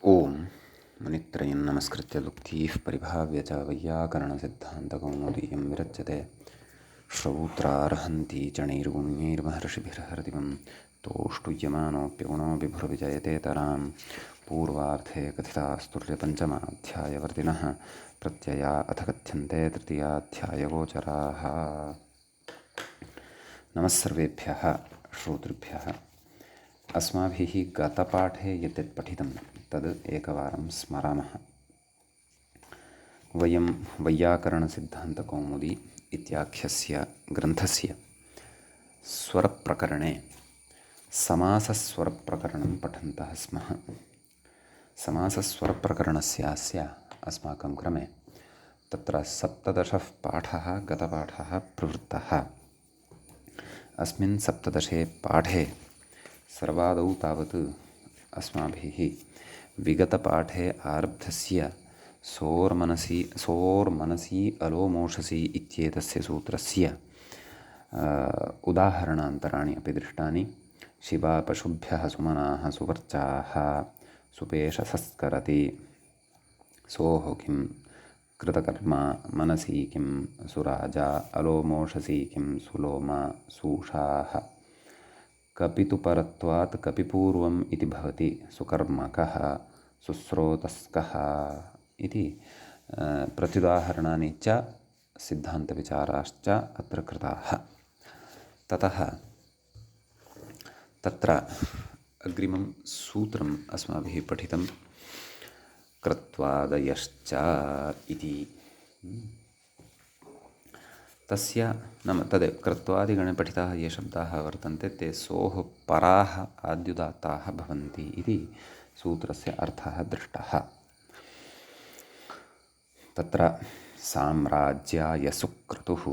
ओम मुनित्रयं नमस्कृत्य लुक्तिः परिभाव्य च वैयाकरणसिद्धान्तकौमुदीयं विरच्यते श्रौत्रार्हन्ति चणैर्गुण्यैर्महर्षिभिर्हरदिवं तोष्टुयमानोऽप्यगुणो विभुर्विजयते तरां पूर्वार्धे कथितास्तुल्यपञ्चमाध्यायवर्तिनः प्रत्यया अथ कथ्यन्ते तृतीयाध्यायगोचराः। नमः सर्वेभ्यः श्रोतृभ्यः। अस्माभिः गतपाठे यत् पठितं तद् एकवारं स्मरामः। वयं वैयाकरणसिद्धान्तकौमुदी इत्याख्यस्य ग्रन्थस्य स्वरप्रकरणे समासस्वरप्रकरणं पठन्तः स्मः। समासस्वरप्रकरणस्य अस्माकं क्रमे तत्र 17 पाठः गतपाठः प्रवृत्तः। अस्मिन् 17 पाठे सर्वादौ तावत् अस्माभिः विगतपाठे आरब्धस्य सोर्मनसी अलोमोषसी इत्येतस्य सूत्रस्य उदाहरणान्तराणि अपि दृष्टानि। शिवा पशुभ्यः सुमनाः सुवर्चाः सुपेशसस्करति सोः किं कृतकर्मा मनसी किं सुराजा अलोमोषसी किं सुलोमा सूषाः कपितुपरत्वात् कपिपूर्वम् इति भवति सुकर्मकः सुस्रोतस्कः इति प्रत्युदाहरणानि च सिद्धान्तविचाराश्च अत्र कृताः। ततः तत्र अग्रिमं सूत्रम् अस्माभिः पठितं कृत्वादयश्च इति। तस्य नाम तद् कृत्वादिगणे पठिताः ये शब्दाः वर्तन्ते ते सोः पराः आद्युदात्ताः भवन्ति इति सूत्रस्य अर्थः दृष्टः। तत्र साम्राज्याय सुक्रतुः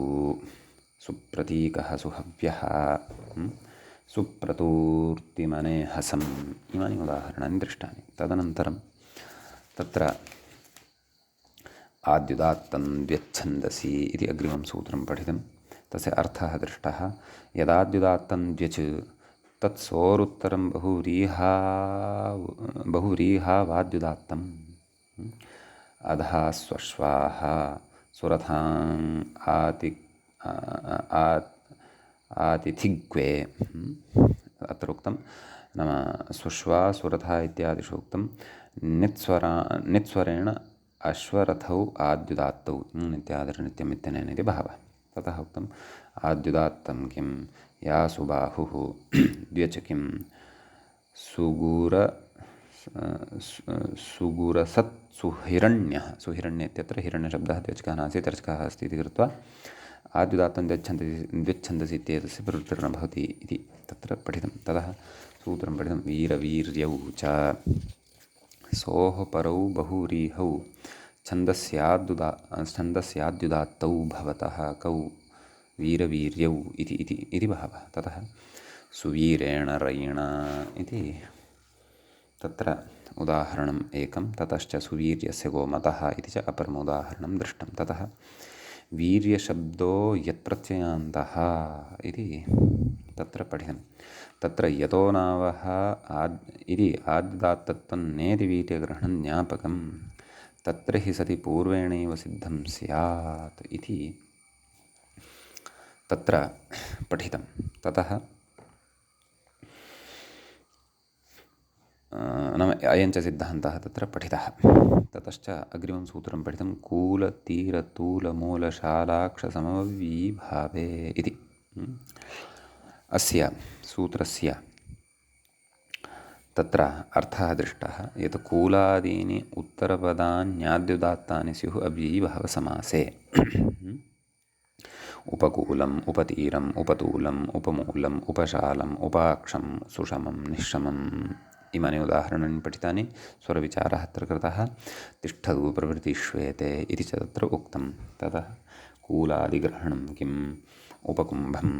सुप्रतीकः सुहव्यः सुप्रतूर्तिमने हसम् इमानि उदाहरणानि दृष्टानि। तदनन्तरं तत्र आद्युदात्तं द्व्यच्छन्दसि इति अग्रिमं सूत्रं पठितं। तस्य अर्थः दृष्टः। यदाद्युदात्तं द्व्यच् तत्सोरुत्तरं बहुव्रीहावाद्युदात्तम् अधः स्वश्वाः सुरथां आतिथिग्वे अत्र उक्तं नाम सुश्वा सुरथा इत्यादिषु उक्तं नित्स्वरेण अश्वरथौ आद्युदात्तौ नित्यादिर्नित्यम् इत्यनेन इति भावः। ततः उक्तम् आद्युदात्तं किं या सुबाहुः द्व्यच किं सुगुरसत् सुहिरण्यः सुहिरण्य इत्यत्र हिरण्यशब्दः द्व्यचकः नास्ति तर्चकः अस्ति इति कृत्वा आद्युदात्तं द्व्यच्छन्दसि इत्येतस्य प्रवृत्तिर्न भवति इति तत्र पठितं। ततः सूत्रं पठितं वीरवीर्यौ च सोः परौ बहुव्रीहौ छन्दस्याद्युदात्तौ भवतः कौ वीरवीर्यौ इति भावः। ततः सुवीरेण रयिण इति तत्र उदाहरणम् एकं। ततश्च सुवीर्यस्य गोमतः इति च अपरम् उदाहरणं दृष्टं। ततः वीर्यशब्दो यत्प्रत्ययान्तः इति तत्र पठितं। तत्र यतो नावः इति आद्युदात्तत्वं नेति वीर्यग्रहणं ज्ञापकं तत्र हि सति पूर्वेणैव सिद्धं स्यात् इति तत्र पठितं। ततः नाम अयञ्च सिद्धान्तः तत्र पठितः। ततश्च अग्रिमं सूत्रं पठितं कूलतीरतूलमूलशालाक्षसमवीभावे इति। अस्य सूत्रस्य तत्र अर्थः दृष्टः। यत् कूलादीनि उत्तरपदान्याद्युदात्तानि स्युः अव्ययीभावसमासे उपकूलम् उपतीरम् उपतूलम् उपमूलम् उपशालम् उपाक्षं सुषमं निःशमम् इमानि उदाहरणानि पठितानि। स्वरविचारः अत्र कृतः। तिष्ठतु प्रभृतिष्वेते इति च तत्र उक्तं। ततः कूलादिग्रहणं किम् उपकुम्भम्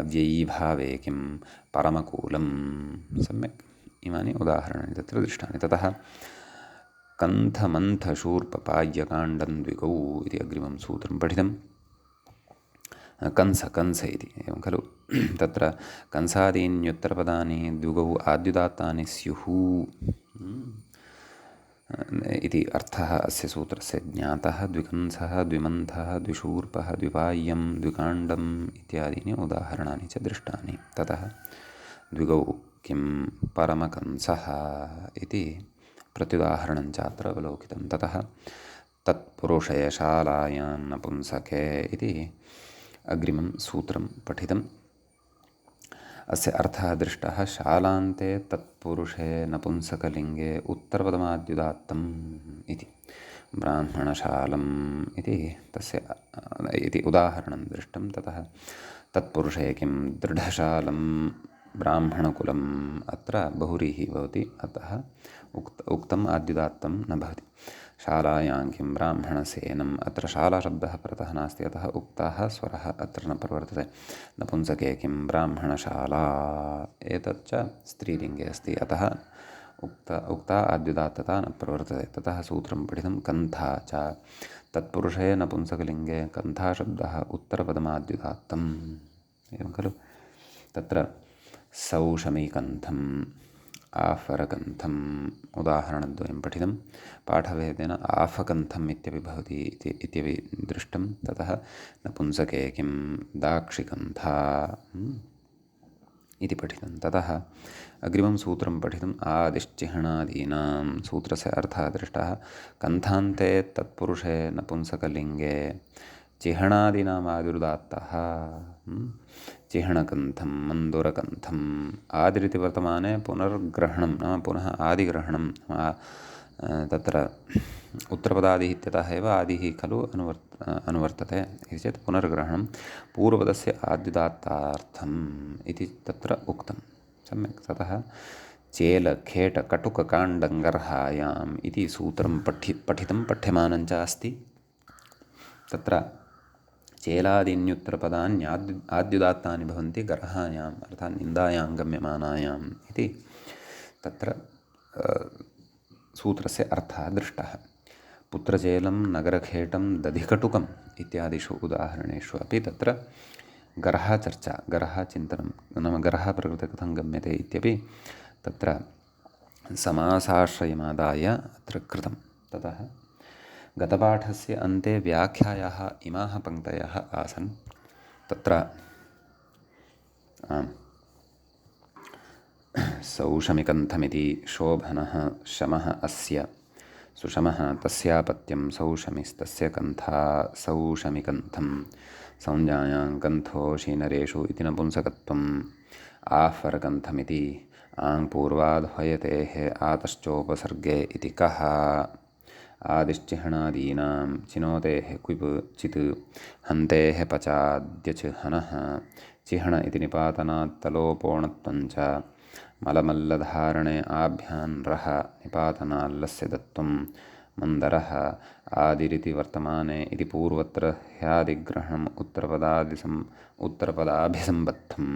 अव्ययीभावे किं परमकूलं सम्यक् इमानि उदाहरणानि तत्र दृष्टानि। ततः कन्थमन्थशूर्पपाय्यकाण्डं द्विगौ इति अग्रिमं सूत्रं पठितं। कंस इति एवं खलु। तत्र कंसादीन्युत्तरपदानि द्विगौ आद्युदात्तानि स्युः इति अर्थः अस्य सूत्रस्य ज्ञातः। द्विकंसः, द्विमन्थः, द्विशूर्पः, द्विपाय्यं, द्विकाण्डम् इत्यादीनि उदाहरणानि च दृष्टानि। ततः द्विगौ किं परमकंसः इति प्रत्युदाहरणं चात्र अवलोकितं। ततः तत्पुरुषयशालायां नपुंसके इति अग्रिमं सूत्रं पठितम्। अस्य अर्थः दृष्टः। शालान्ते तत्पुरुषे नपुंसकलिङ्गे उत्तरपदमाद्युदात्तम् इति। ब्राह्मणशालम् इति तस्य इति उदाहरणं दृष्टं। ततः तत्पुरुषे किं दृढशालं ब्राह्मणकुलम् अत्र बहुरीः भवति, अतः उक्तम् आद्युदात्तं न भवति। शालायां किं ब्राह्मणसेनम् अत्र शालाशब्दः परतः नास्ति, अतः उक्ताः स्वरः अत्र न प्रवर्तते। नपुंसके किं ब्राह्मणशाला एतच्च स्त्रीलिङ्गे अस्ति, अतः उक्ता आद्युदात्तता न प्रवर्तते। ततः सूत्रं पठितं। कन्था च तत्पुरुषे नपुंसकलिङ्गे कन्थाशब्दः उत्तरपदमाद्युदात्तम् एवं खलु। तत्र सौषमीकन्थम् आफरकन्थम् उदाहरणद्वयं पठितं। पाठभेदेन आफकन्थम् इत्यपि भवति इत्यपि दृष्टं। ततः नपुंसके किं दाक्षिकन्था इति पठितं। ततः अग्रिमं सूत्रं पठितम्। आदिश्चिह्नादीनां सूत्रस्य अर्थः दृष्टः। कन्थान्ते तत्पुरुषे नपुंसकलिङ्गे चिह्नादीनाम् आदिरुदात्तः। चिह्णकन्थं, मन्दुरकन्थम् आदिरिति वर्तमाने पुनर्ग्रहणं नाम पुनः आदिग्रहणं तत्र उत्तरपदादिः इत्यतः एव आदिः खलु अनुवर्तते इति चेत् पुनर्ग्रहणं पूर्वपदस्य आद्युदात्तार्थम् इति तत्र उक्तं। सम्यक्। ततः चेलखेटकटुककाण्डङ्गर्हायाम् इति सूत्रं पठितं पठ्यमानं च अस्ति। तत्र चेलादीन्युत्तरपदानि आद्युदात्तानि भवन्ति गर्हायाम् अर्थात् निन्दायां गम्यमानायाम् इति तत्र सूत्रस्य अर्थः दृष्टः। पुत्रचेलं, नगरखेटं, दधिकटुकम् इत्यादिषु उदाहरणेषु अपि तत्र गर्हचर्चा, गर्हचिन्तनं नाम गर्हः प्रकृते कथं गम्यते इत्यपि तत्र समासाश्रयमादाय अत्र कृतं। ततः गतपाठस्य अन्ते व्याख्यायाः इमाः पङ्क्तयः आसन्। तत्र सौषमिकन्थमिति शोभनः शमः अस्य सुषमः तस्यापत्यं सौषमिस्तस्य कन्था सौषमिकन्थं संज्ञायां कन्थो शीनरेषु इति नपुंसकत्वम् आफरकन्थमिति आङ्पूर्वाद् आतश्चोपसर्गे इति कः आदिश्चिह्नादीनां चिनोतेः क्विप् चित् हन्तेः पचाद्यच् हनः चिह्न इति निपातनात् तलोपोणत्वञ्च मलमल्लधारणे आभ्यान् रः निपातनाल्लस्य दत्वं मन्दरः आदिरिति वर्तमाने इति पूर्वत्र ह्यादिग्रहणम् उत्तरपदाभिसम्बद्धम्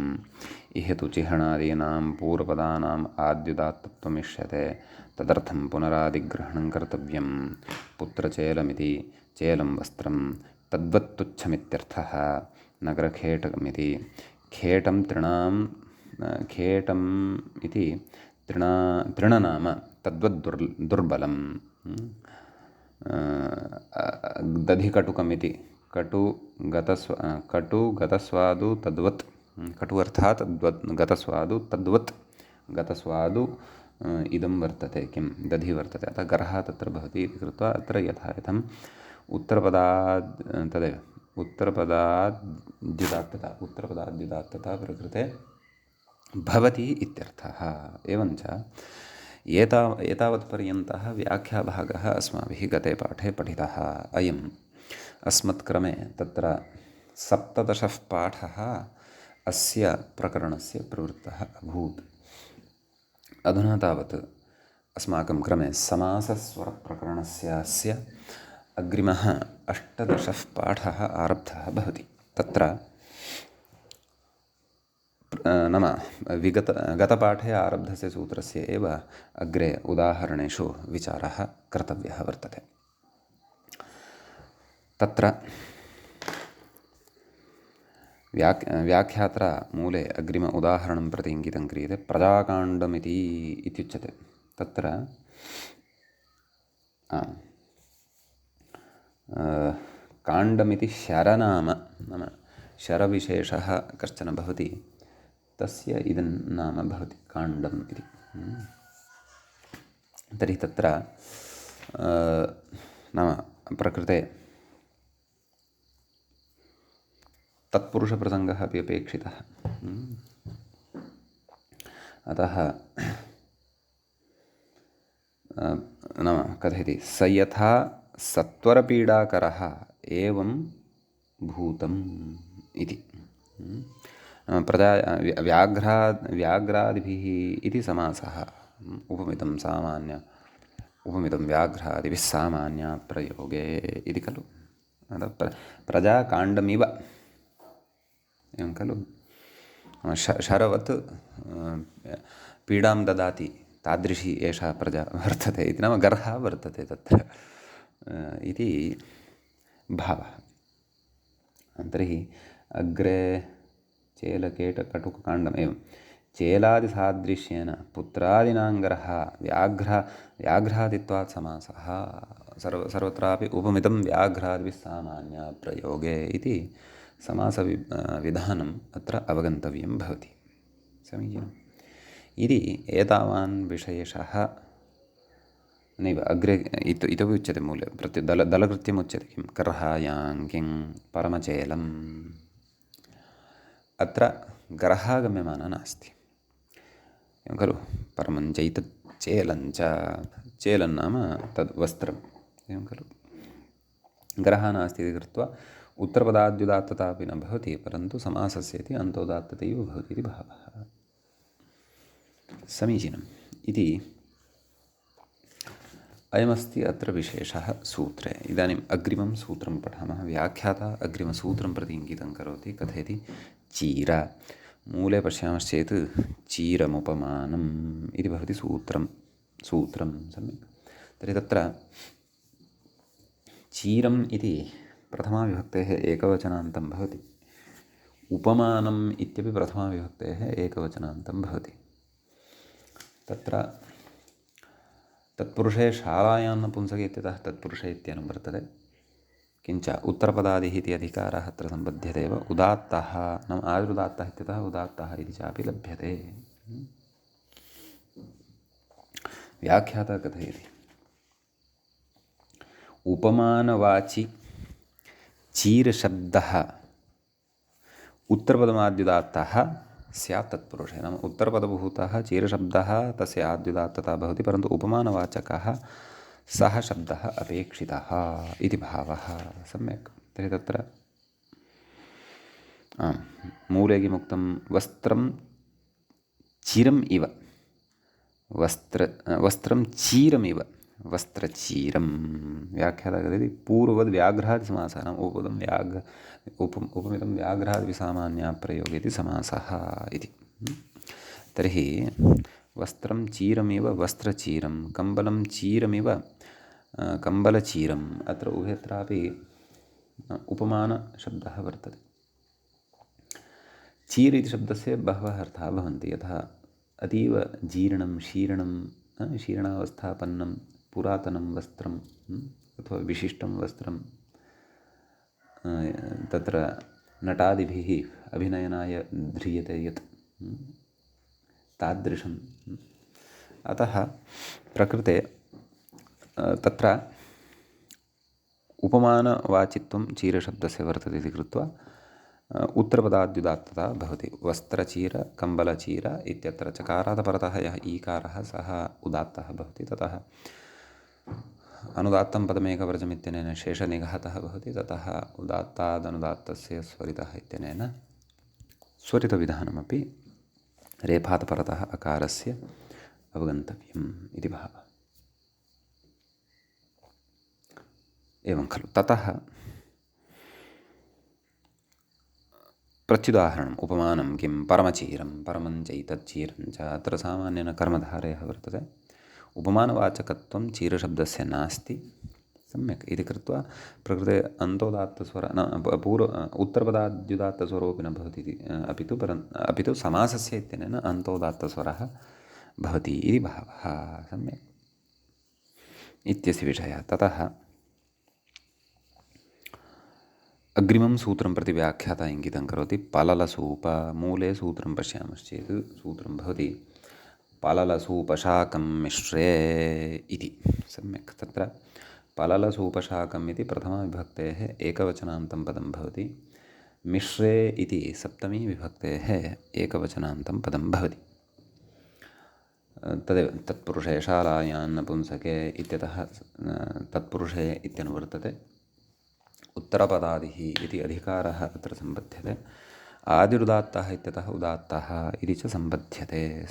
इह तु चिह्नादीनां पूर्वपदानाम् आद्युदात्तत्वमिष्यते। तदर्थं पुनरादिग्रहणं कर्तव्यं। पुत्रचेलमिति चेलं वस्त्रं तद्वत्तुच्छमित्यर्थः। नगरखेटकमिति खेटं खेटम् इति तृणनाम तद्वद्दुर्बलं। दधिकटुकमिति कटुगतस्वादु तद्वत्। कटु अर्थात् गतस्वादु तद्वत् गतस्वादु इदं वर्तते, किं दधि वर्तते, अतः गर्हः तत्र भवति इति कृत्वा अत्र यथा यथम् उत्तरपदाद्युदात्तता प्रकृते भवति इत्यर्थः। एवञ्च एतावत्पर्यन्तः व्याख्याभागः अस्माभिः गते पाठे पठितः। अयम् अस्मत्क्रमे तत्र 17 पाठः अस्य प्रकरणस्य प्रवृत्तः अभूत्। अधुना तावत् अस्माकं क्रमे समासस्वरप्रकरणस्य अग्रिमः 18 पाठः आरब्धः भवति। तत्र नाम गतपाठे आरब्धस्य सूत्रस्य एव अग्रे उदाहरणेषु विचारः कर्तव्यः वर्तते। तत्र व्याख्यात्र मूले अग्रिम उदाहरणं प्रति इङ्गितं क्रियते। प्रजाकाण्डमिति इत्युच्यते। तत्र आम् काण्डमिति शरनाम नाम शरविशेषः कश्चन भवति, तस्य इदं नाम भवति काण्डम् इति। तर्हि तत्र नाम प्रकृते तत्पुरुषप्रसङ्गः अपि अपेक्षितः। अतः नाम कथयति स यथा सत्वरपीडाकरः एवं भूतम् इति। प्रजा व्याघ्रादिभिः इति समासः। उपमितं व्याघ्रादिभिः सामान्यप्रयोगे इति खलु। प्रजाकाण्डमिव एवं खलु। शरवत् पीडां ददाति तादृशी एषा प्रजा वर्तते इति, नाम गर्हः वर्तते तत्र इति भावः। तर्हि अग्रे चेलकेटकटुककाण्डम् एवं चेलादिसादृश्येन पुत्रादीनां गर्हः व्याघ्रादित्वात् समासः सर्वत्रापि उपमितं व्याघ्रादिभिः सामान्यप्रयोगे इति समासविधानम् अत्र अवगन्तव्यं भवति। समीचीनम्। इति एतावान् विशेषः नैव अग्रे इतोपि उच्यते मूले दलकृत्यम् उच्यते। किं गर्हायां किं परमचेलम्। अत्र गर्हः गम्यमानः नास्ति एवं खलु। परमं चैतत् चेलञ्च, चेलं नाम तद् वस्त्रम् एवं खलु। गर्हः नास्ति इति कृत्वा उत्तरपदाद्युदात्तता अपि न भवति, परन्तु समासस्य इति अन्तोदात्ततैव भवति इति भावः। समीचीनम्। इति अयमस्ति अत्र विशेषः सूत्रे। इदानीम् अग्रिमं सूत्रं पठामः। व्याख्याता अग्रिमसूत्रं प्रति इङ्गितं करोति। कथयति चीर। मूले पश्यामश्चेत् चीरमुपमानम् इति भवति सूत्रं सम्यक्। तर्हि तत्र चीरम् इति प्रथमाविभक्तेः एकवचनान्तं भवति। उपमानम् इत्यपि प्रथमाविभक्तेः एकवचनान्तं भवति। तत्र तत्पुरुषे शालायां नपुंसके इत्यतः तत्पुरुषे इत्यनं वर्तते। किञ्च उत्तरपदादिः इति अधिकारः अत्र सम्बध्यते एव। उदात्तः नाम आयुरुदात्तः इत्यतः उदात्तः इति चापि लभ्यते। व्याख्याता कथयति उपमानवाचि चीरशब्दः उत्तरपदमाद्युदात्तः स्यात् तत्पुरुषे। नाम उत्तरपदभूतः चीरशब्दः तस्य आद्युदात्तता भवति, परन्तु उपमानवाचकः सः शब्दः अपेक्षितः इति भावः। सम्यक्। तर्हि तत्र मूले किमुक्तं वस्त्रं चिरम् इव, वस्त्रं चीरमिव वस्त्रचीरं। व्याख्याता कथयति पूर्ववद् व्याघ्रादिसमासः नाम उपमितं व्याघ्रादिसामान्यप्रयोगे इति समासः इति। तर्हि वस्त्रं चीरमिव वस्त्रचीरं, कम्बलं चीरमिव कम्बलचीरम्। अत्र उभयत्रापि उपमानशब्दः वर्तते। चीर इति शब्दस्य बहवः अर्थाः भवन्ति। यथा अतीव जीर्णं शीर्णावस्थापन्नं पुरातनं वस्त्रम् अथवा विशिष्टं वस्त्रं, तत्र नटादिभिः अभिनयनाय ध्रियते यत् तादृशम्। अतः प्रकृते तत्र उपमानवाचित्वं चीरशब्दस्य वर्तते इति कृत्वा उत्तरपदाद्युदात्तता भवति। वस्त्रचीर कम्बलचीर इत्यत्र चकारात् परतः यः ईकारः सः उदात्तः भवति। ततः अनुदात्तं पदमेकवर्जमित्यनेन शेषनिघातः भवति। ततः उदात्तादनुदात्तस्य स्वरितः इत्यनेन स्वरितविधानमपि रेफात् परतः अकारस्य अवगन्तव्यम् इति भावः। एवं खलु। ततः प्रत्युदाहरणम् उपमानं किं परमचीरं परमं चैतच्चीरं च। अत्र सामान्येन कर्मधारयः वर्तते। उपमानवाचकत्वं चीरशब्दस्य नास्ति। सम्यक्। इति कृत्वा प्रकृते अन्तोदात्तस्वर उत्तरपदाद्युदात्तस्वरोऽपि न भवति अपि तु समासस्य इत्यनेन अन्तोदात्तस्वरः भवति इति भावः। सम्यक्। इत्यस्य विषयः। ततः अग्रिमं सूत्रं प्रति व्याख्याता इङ्गितं करोति। पललसूप मूले सूत्रं पश्यामश्चेत् सूत्रं भवति पललसूपशाकं मिश्रे इति। सम्यक्। तत्र पललसूपशाकम् इति प्रथमाविभक्तेः एकवचनान्तं पदं भवति। मिश्रे इति सप्तमी विभक्तेः एकवचनान्तं पदं भवति। तदेव तत्पुरुषे शालायां नपुंसके इत्यतः तत्पुरुषे इत्यनुवर्तते। उत्तरपदादिः इति अधिकारः अत्र सम्बध्यते। आदिरुदात्तः इत्यतः उदात्तः इति च सम्बध्यते।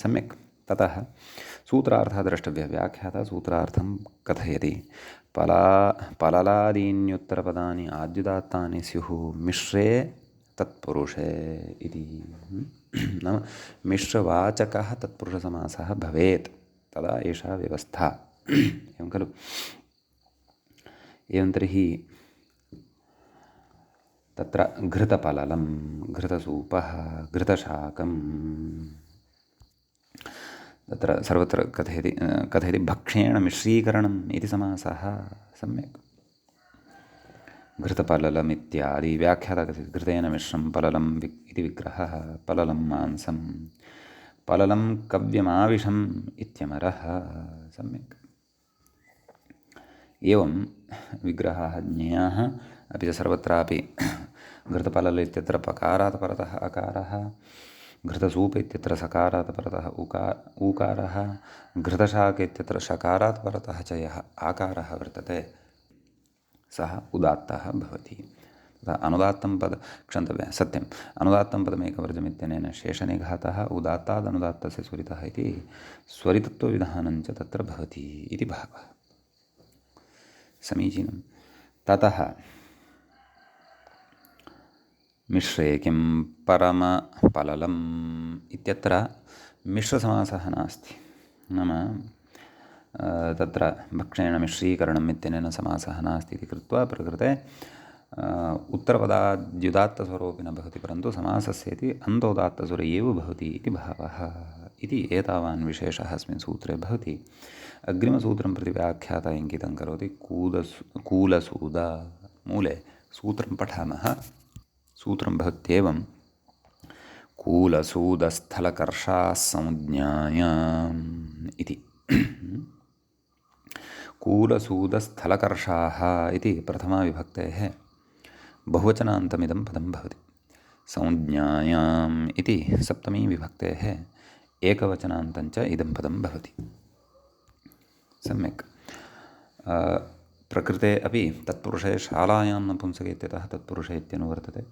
सम्यक्। ततः सूत्रार्थः द्रष्टव्यः। व्याख्याता सूत्रार्थं कथयति। पललादीन्युत्तरपदानि आद्युदात्तानि स्युः मिश्रे तत्पुरुषे इति। नाम मिश्रवाचकः तत्पुरुषसमासः भवेत्, तदा एषा व्यवस्था। एवं खलु। एवं तर्हि तत्र घृतपललं, घृतसूपः, घृतशाकं तत्र सर्वत्र कथयति भक्षेण मिश्रीकरणम् इति समासः। सम्यक्। घृतपललमित्यादि व्याख्याता कथयति। घृतेन मिश्रं पललम् इति विग्रहः। पललं मांसं, पललं कव्यमाविशम् इत्यमरः। सम्यक्। एवं विग्रहाः ज्ञेयाः। अपि च सर्वत्रापि घृतपलल इत्यत्र पकारात् परतः अकारः, घृतसूप इत्यत्र सकारात् परतः ऊकारः, घृतशाक इत्यत्र शकारात् परतः च यः आकारः वर्तते सः उदात्तः भवति। तथा अनुदात्तं क्षन्तव्यः, सत्यम्। अनुदात्तं पदमेकवर्जमित्यनेन शेषनिघातः उदात्तादनुदात्तस्य स्वरितः इति स्वरितत्वविधानं च तत्र भवति इति भावः। समीचीनं। ततः मिश्रे किं परमपललम् इत्यत्र मिश्रसमासः नास्ति। नाम तत्र भक्षेण मिश्रीकरणम् इत्यनेन समासः नास्ति इति कृत्वा प्रकृते उत्तरपदाद्युदात्तस्वरोऽपि न भवति, परन्तु समासस्य इति अन्तोदात्तस्वरे एव भवति इति भावः इति एतावान् विशेषः अस्मिन् सूत्रे भवति। अग्रिमसूत्रं प्रति व्याख्याता इङ्गितं करोति। कूलसूद मूले सूत्रं पठामः। सूत्रं भवत्येवं कूलसूदस्थलकर्षाः संज्ञायाम् इति। कूलसूदस्थलकर्षाः इति प्रथमाविभक्तेः बहुवचनान्तमिदं पदं भवति। संज्ञायाम् इति सप्तमी विभक्तेः एकवचनान्तञ्च इदं पदं भवति। सम्यक्। प्रकृते अपि तत्पुरुषे शालायां नपुंसके इत्यतः तत्पुरुषे इत्यनुवर्तते।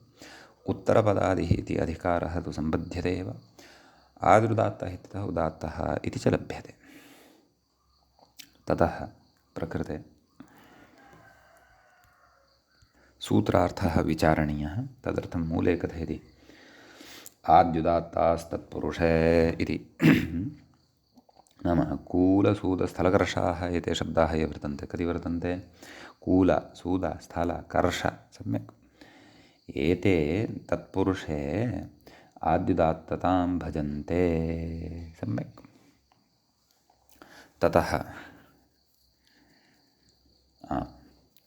उत्तरपदादिः इति अधिकारः तु सम्बध्यते एव। आदिरुदात्तः इत्यतः उदात्तः इति च लभ्यते। ततः प्रकृते सूत्रार्थः विचारणीयः। तदर्थं मूले कथयति आद्युदात्तास्तत्पुरुषे इति। नाम कूलसूदस्थलकर्षाः एते शब्दाः ये वर्तन्ते, कति वर्तन्ते? कूल, सूद, स्थल, कर्ष। सम्यक्। एते तत्पुरुषे आद्युदात्ततां भजन्ते। सम्यक्। ततः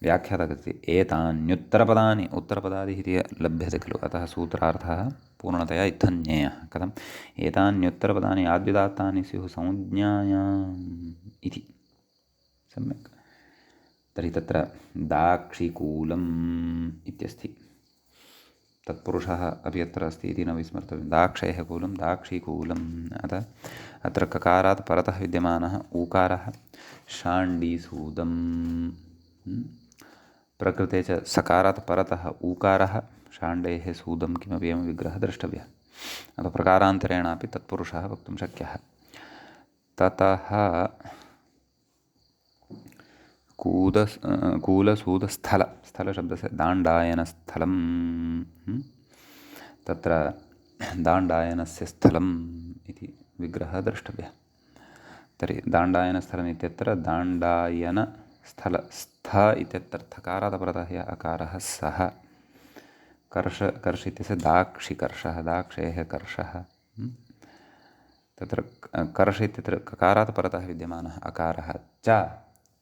व्याख्याता कथयति एतान्युत्तरपदानि, उत्तरपदादिः इति लभ्यते खलु, अतः सूत्रार्थः पूर्णतया इत्थं ज्ञेयः। कथम्? एतान्युत्तरपदानि आद्युदात्तानि स्युः संज्ञायाम् इति। सम्यक्। तर्हि तत्र दाक्षिकूलम् इत्यस्ति। तत्पुरुषः अपि अत्र अस्ति इति न विस्मर्तव्यं। दाक्षेः कूलं, दाक्षिकूलम्। अतः अत्र ककारात् परतः विद्यमानः ऊकारः शाण्डीसूदं। प्रकृते च सकारात् परतः ऊकारः शाण्डेः सूदं किमपि एवं विग्रहः द्रष्टव्यः। अतः प्रकारान्तरेणापि तत्पुरुषः वक्तुं शक्यः। ततः कूलसूदस्थल, स्थलशब्दस्य दाण्डायनस्थलं। तत्र दाण्डायनस्य स्थलम् इति विग्रहः द्रष्टव्यः। तर्हि दाण्डायनस्थलम् इत्यत्र दाण्डायनस्थल, स्थ इत्यर्थकारात् परतः यः अकारः सः। कर्ष इत्यस्य दाक्षिकर्षः, दाक्षेः कर्षः। तत्र कर्ष इत्यत्र ककारात् परतः विद्यमानः अकारः च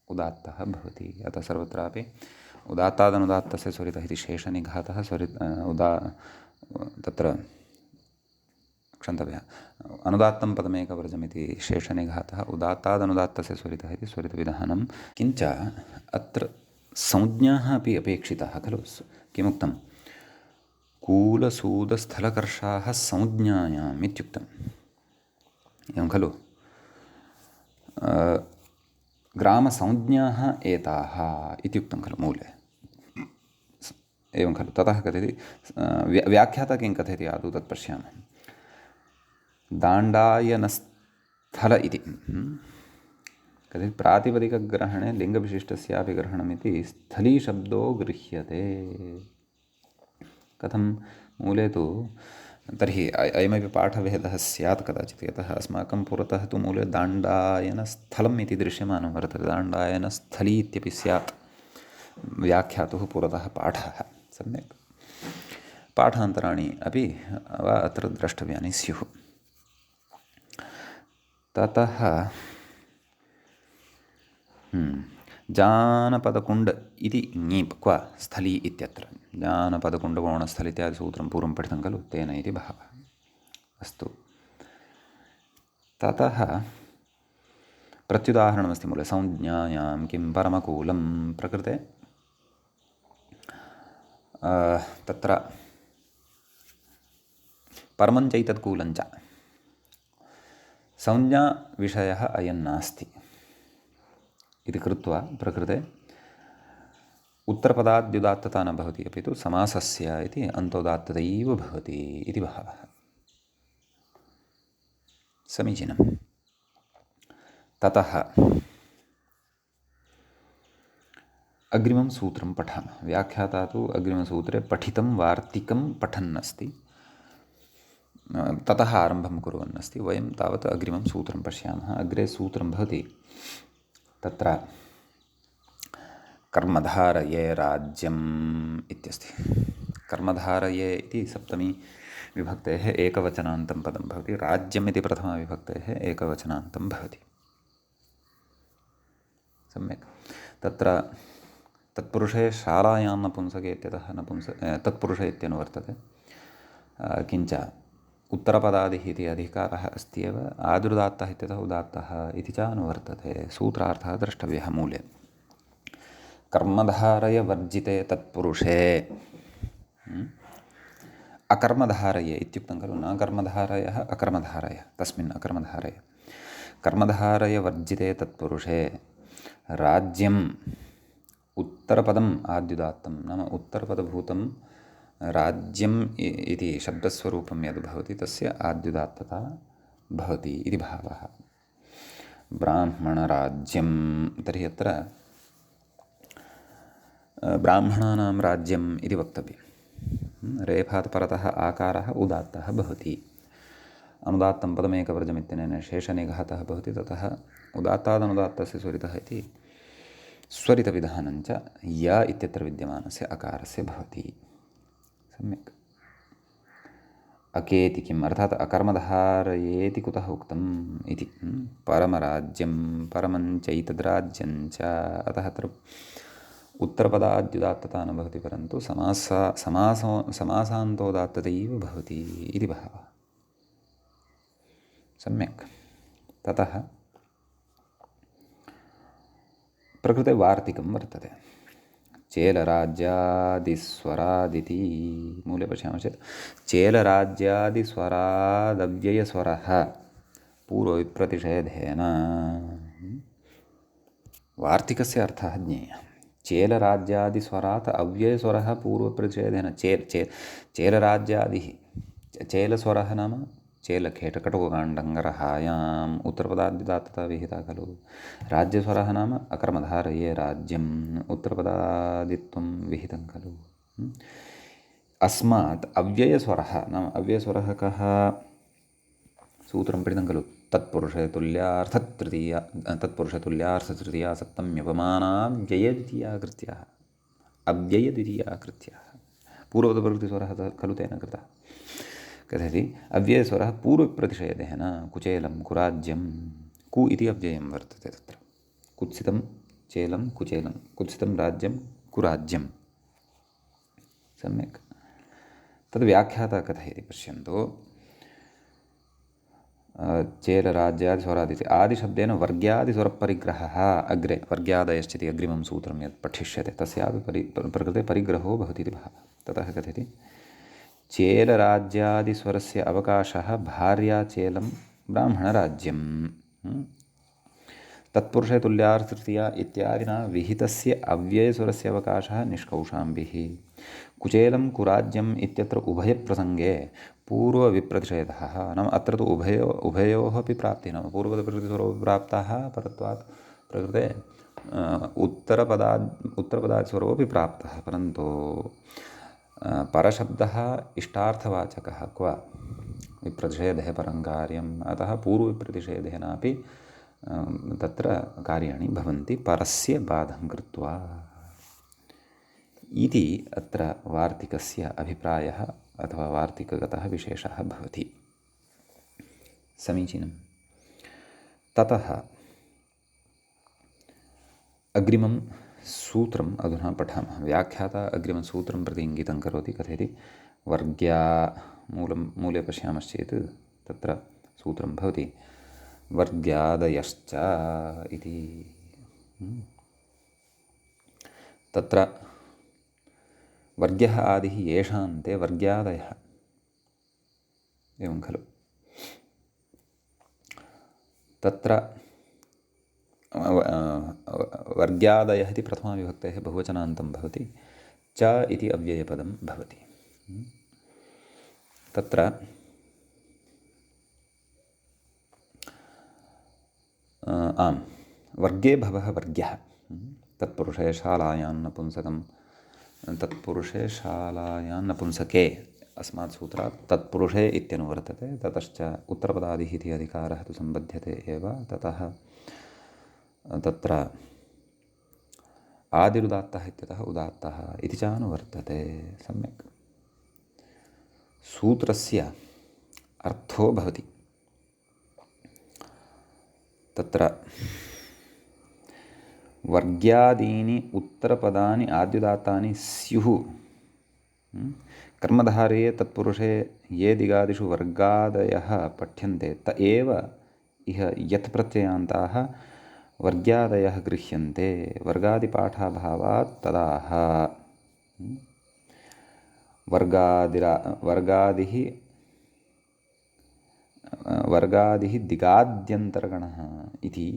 उदात्तः भवति। अतः सर्वत्रापि उदात्तादनुदात्तस्य स्वरितः इति शेषनिघातः तत्र क्षन्तव्यः अनुदात्तं पदमेकवर्जमिति शेषनिघातः उदात्तादनुदात्तस्य स्वरितः इति स्वरितविधानं। किञ्च अत्र संज्ञाः अपि अपेक्षिताः खलु। किमुक्तं कूलसूदस्थलकर्षाः संज्ञायाम् इत्युक्तम् एवं खलु। ग्रामसंज्ञाः एताः इत्युक्तं खलु मूले एवं खलु। ततः कथयति व्याख्याता किं कथयति आदौ तत् पश्यामः। दाण्डायनस्थल इति कथयति प्रातिपदिकग्रहणे लिङ्गविशिष्टस्यापि ग्रहणमिति स्थलीशब्दो गृह्यते। कथं मूले तु तर्हि अयमपि पाठभेदः स्यात् कदाचित्। यतः अस्माकं पुरतः तु मूले दाण्डायनस्थलम् इति दृश्यमानं वर्तते। दाण्डायनस्थली इत्यपि स्यात् व्याख्यातुः पुरतः पाठः। सम्यक् पाठान्तराणि अपि अत्र द्रष्टव्यानि स्युः। ततः जानपदकुण्ड इति ङीप् क्व स्थली इत्यत्र जानपदकुण्डकोणस्थल इत्यादि सूत्रं पूर्वं पठितं खलु, तेन इति भावः। अस्तु, ततः प्रत्युदाहरणमस्ति मूले संज्ञायां किं परमकूलं प्रकृते तत्र परमञ्चैतत्कूलञ्च संज्ञाविषयः अयं नास्ति इति कृत्वा प्रकृते उत्तरपदाद्युदात्तता न भवति, अपि तु समासस्य इति अन्तोदात्ततैव भवति इति भावः। समीचीनम्। ततः अग्रिमं सूत्रं पठामः। व्याख्याता तु अग्रिमसूत्रे पठितं वार्तिकं पठन्नस्ति, ततः आरम्भं कुर्वन्नस्ति। वयं तावत् अग्रिमं सूत्रं पश्यामः। अग्रे सूत्रं भवति तत्र कर्मधारये राज्यम् इत्यस्ति। कर्मधारये इति सप्तमी विभक्तेः एकवचनान्तं पदं भवति। राज्यम् इति प्रथमाविभक्तेः एकवचनान्तं भवति। सम्यक्। तत्र तत्पुरुषे शालायां नपुंसके इत्यतः तत्पुरुष इत्यनुवर्तते। किञ्च उत्तरपदादिः इति अधिकारः अस्ति एव। आदुदात्तः इत्यतः उदात्तः इति च अनुवर्तते। सूत्रार्थः द्रष्टव्यः मूले। कर्मधारय वर्जिते तत्पुरुषे अकर्मधारये इत्युक्तं खलु। न कर्मधारयः अकर्मधारय, तस्मिन् अकर्मधारय। कर्मधारय वर्जिते तत्पुरुषे राज्यम् उत्तरपदम् आद्युदात्तं, नाम उत्तरपदभूतं राज्यम् इति शब्दस्वरूपं यद् भवति तस्य आद्युदात्तता भवति इति भावः। ब्राह्मणराज्यं, तर्हि अत्र ब्राह्मणानां राज्यम् इति वक्तव्यं। रेफात् परतः आकारः उदात्तः भवति। अनुदात्तं पदमेकवर्जमित्यनेन शेषनिघातः भवति। ततः उदात्तादनुदात्तस्य स्वरितः इति स्वरितविधानञ्च य इत्यत्र विद्यमानस्य अकारस्य भवति। सम्यक्। अकेति किम्, अर्थात् अकर्मधारयेति कुतः उक्तम् इति। परमराज्यं परमञ्चैतद्राज्यञ्च, अतः अत्र उत्तरपदाद्युदात्तता न भवति, परन्तु समासान्तोदात्ततैव भवति इति भावः। सम्यक्। ततः प्रकृते वार्तिकं वर्तते। चेलराज्यादिस्वरादिति मूले पश्यामः चेत् चेलराज्यादिस्वरादव्ययस्वरः पूर्वविप्रतिषेधेन। वार्तिकस्य अर्थः ज्ञेयः। चेलराज्यादिस्वरात् अव्ययस्वरः पूर्वप्रतिषेधेन। चेलराज्यादिः, चेलस्वरः नाम चेलखेटकटुकाण्डङ्गरहायाम् उत्तरपदाद्युदात्तता विहिता खलु। राज्यस्वरः नाम अकर्मधारये राज्यम् उत्तरपदादित्वं विहितं खलु। अस्मात् अव्ययस्वरः नाम अव्ययस्वरः कः, सूत्रं पठितं खलु। तत्पुरुषे तुल्यार्थतृतीया सप्तम्यपमानाव्ययद्वितीया कृत्याः, अव्ययद्वितीया कृत्याः। पूर्वपदप्रकृतिस्वरः खलु तेन कृतः। कथयति अव्ययस्वरः पूर्वप्रतिषेधेन कुचेलं कुराज्यं कु इति अव्ययं वर्तते तत्र कुत्सितं चेलं कुचेलं कुत्सितं राज्यं कुराज्यं सम्यक् तद् व्याख्याता कथयति पश्यन्तु चेलराज्यादिस्वरादि आदिशब्देन वर्ग्यादिस्वरपरिग्रहः अग्रे वर्ग्यादयश्चिति अग्रिमं सूत्रं यत् पठिष्यते तस्यापि प्रकृते परिग्रहो भवति इति भावः ततः कथयति चेलराज्यादिस्वरस्य अवकाशः भार्याचेलं ब्राह्मणराज्यं तत्पुरुषे तुल्यार्थतृतीया इत्यादिना विहितस्य अव्ययस्वरस्य अवकाशः निष्कौशाम्बिः कुचेलं कुराज्यम् इत्यत्र उभयप्रसङ्गे पूर्वविप्रतिषेधः नाम अत्र तु उभयोः अपि प्राप्तिः नाम पूर्वप्रतिस्वरोऽपि प्राप्तः परत्वात् प्रकृते उत्तरपदादिस्वरोऽपि प्राप्तः परन्तु परशब्दः इष्टार्थवाचकः क्व विप्रतिषेधे परं कार्यम् अतः पूर्वविप्रतिषेधेनापि तत्र कार्याणि भवन्ति परस्य बाधं कृत्वा इति अत्र वार्तिकस्य अभिप्रायः अथवा वार्तिकगतः विशेषः भवति समीचीनं ततः अग्रिमं सूत्रम् अधुना पठामः व्याख्याता अग्रिमं सूत्रं प्रति इङ्गितं करोति कथयति वर्ग्या मूले पश्यामश्चेत् तत्र सूत्रं भवति वर्ग्यादयश्च इति तत्र वर्ग्यः आदिः येषान्ते वर्ग्यादयः एवं खलु तत्र वर्ग्यादयः इति प्रथमाविभक्तेः बहुवचनान्तं भवति च इति अव्ययपदं भवति तत्र आम् वर्गे भवः वर्ग्यः तत्पुरुषे शालायां नपुंसकं तत्पुरुषे शालायां नपुंसके अस्मात् सूत्रात् तत्पुरुषे इत्यनुवर्तते ततश्च उत्तरपदादिः इति अधिकारः तु सम्बध्यते एव ततः तत्र आदिरुदात्तः इत्यतः उदात्तः इति च अनुवर्तते सम्यक् सूत्रस्य अर्थो भवति तत्र वर्ग्यादीनि उत्तरपदानि आद्युदात्तानि स्युः कर्मधारये तत्पुरुषे ये दिगादिषु वर्गादयः पठ्यन्ते त एव इह यत् प्रत्ययान्ताः वर्ग्यादयः गृह्यन्ते वर्गादिपाठाभावात् तदाह वर्गादिः दिगाद्यन्तरगणः इति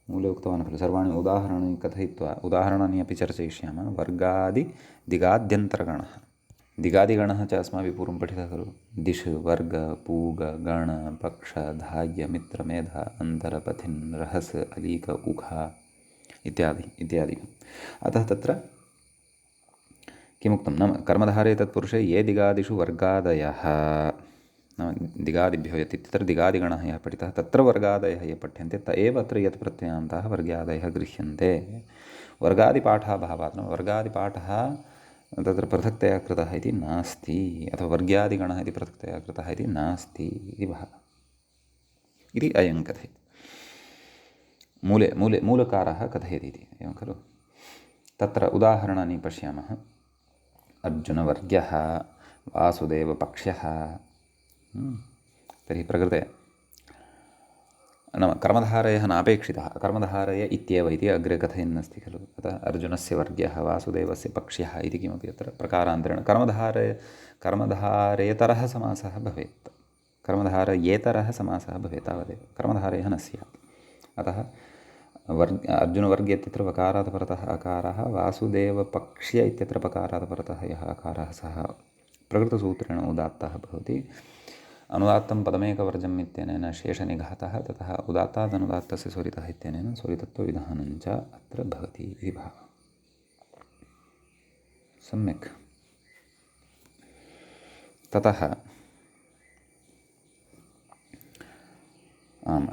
मूले उक्तवान् खलु सर्वाणि उदाहरणानि कथयित्वा उदाहरणानि अपि चर्चयिष्यामः वर्गादिदिगाद्यन्तरगणः दिगादिगणः च अस्माभिः पूर्वं पठितः खलु दिश् वर्ग पूग गण पक्ष धाय्य मित्र मेध अन्तर पथिन् रहस् अलीक उखा इत्यादि अतः तत्र किमुक्तं नाम कर्मधारे तत्पुरुषे ये दिगादिषु वर्गादयः नाम दिगादिभ्यो यत् इत्यत्र दिगादिगणः यः पठितः तत्र वर्गादयः ये पठ्यन्ते त एव अत्र यत् प्रत्ययान्ताः वर्गादयः गृह्यन्ते वर्गादिपाठाभावात् नाम वर्गादिपाठः तत्र पृथक्तया कृतः इति नास्ति अथवा वर्ग्यादिगणः इति पृथक्तया कृतः इति नास्ति इति भावः इति अयं कथयति मूलकारः कथयति इति एवं खलु तत्र उदाहरणानि पश्यामः अर्जुनवर्ग्यः वासुदेवपक्ष्यः तर्हि प्रकृते नाम कर्मधारयः नापेक्षितः कर्मधारय इत्येव इति अग्रे कथयन्नस्ति खलु अतः अर्जुनस्य वर्ग्यः वासुदेवस्य पक्ष्यः इति किमपि अत्र प्रकारान्तरेण कर्मधारेतरः समासः भवेत् कर्मधारयेतरः समासः भवेत् तावदेव कर्मधारयः न स्यात् अतः अर्जुनवर्गे इत्यत्र वकारात् परतः अकारः वासुदेवपक्ष्य इत्यत्र पकारात् परतः यः अकारः सः प्रकृतसूत्रेण उदात्तः भवति अनुदात्तं पदमेकवर्जम् इत्यनेन शेषनिघातः ततः उदात्तादनुदात्तस्य स्वरितः इत्यनेन स्वरितत्वविधानं च अत्र भवति इति भावः सम्यक् ततः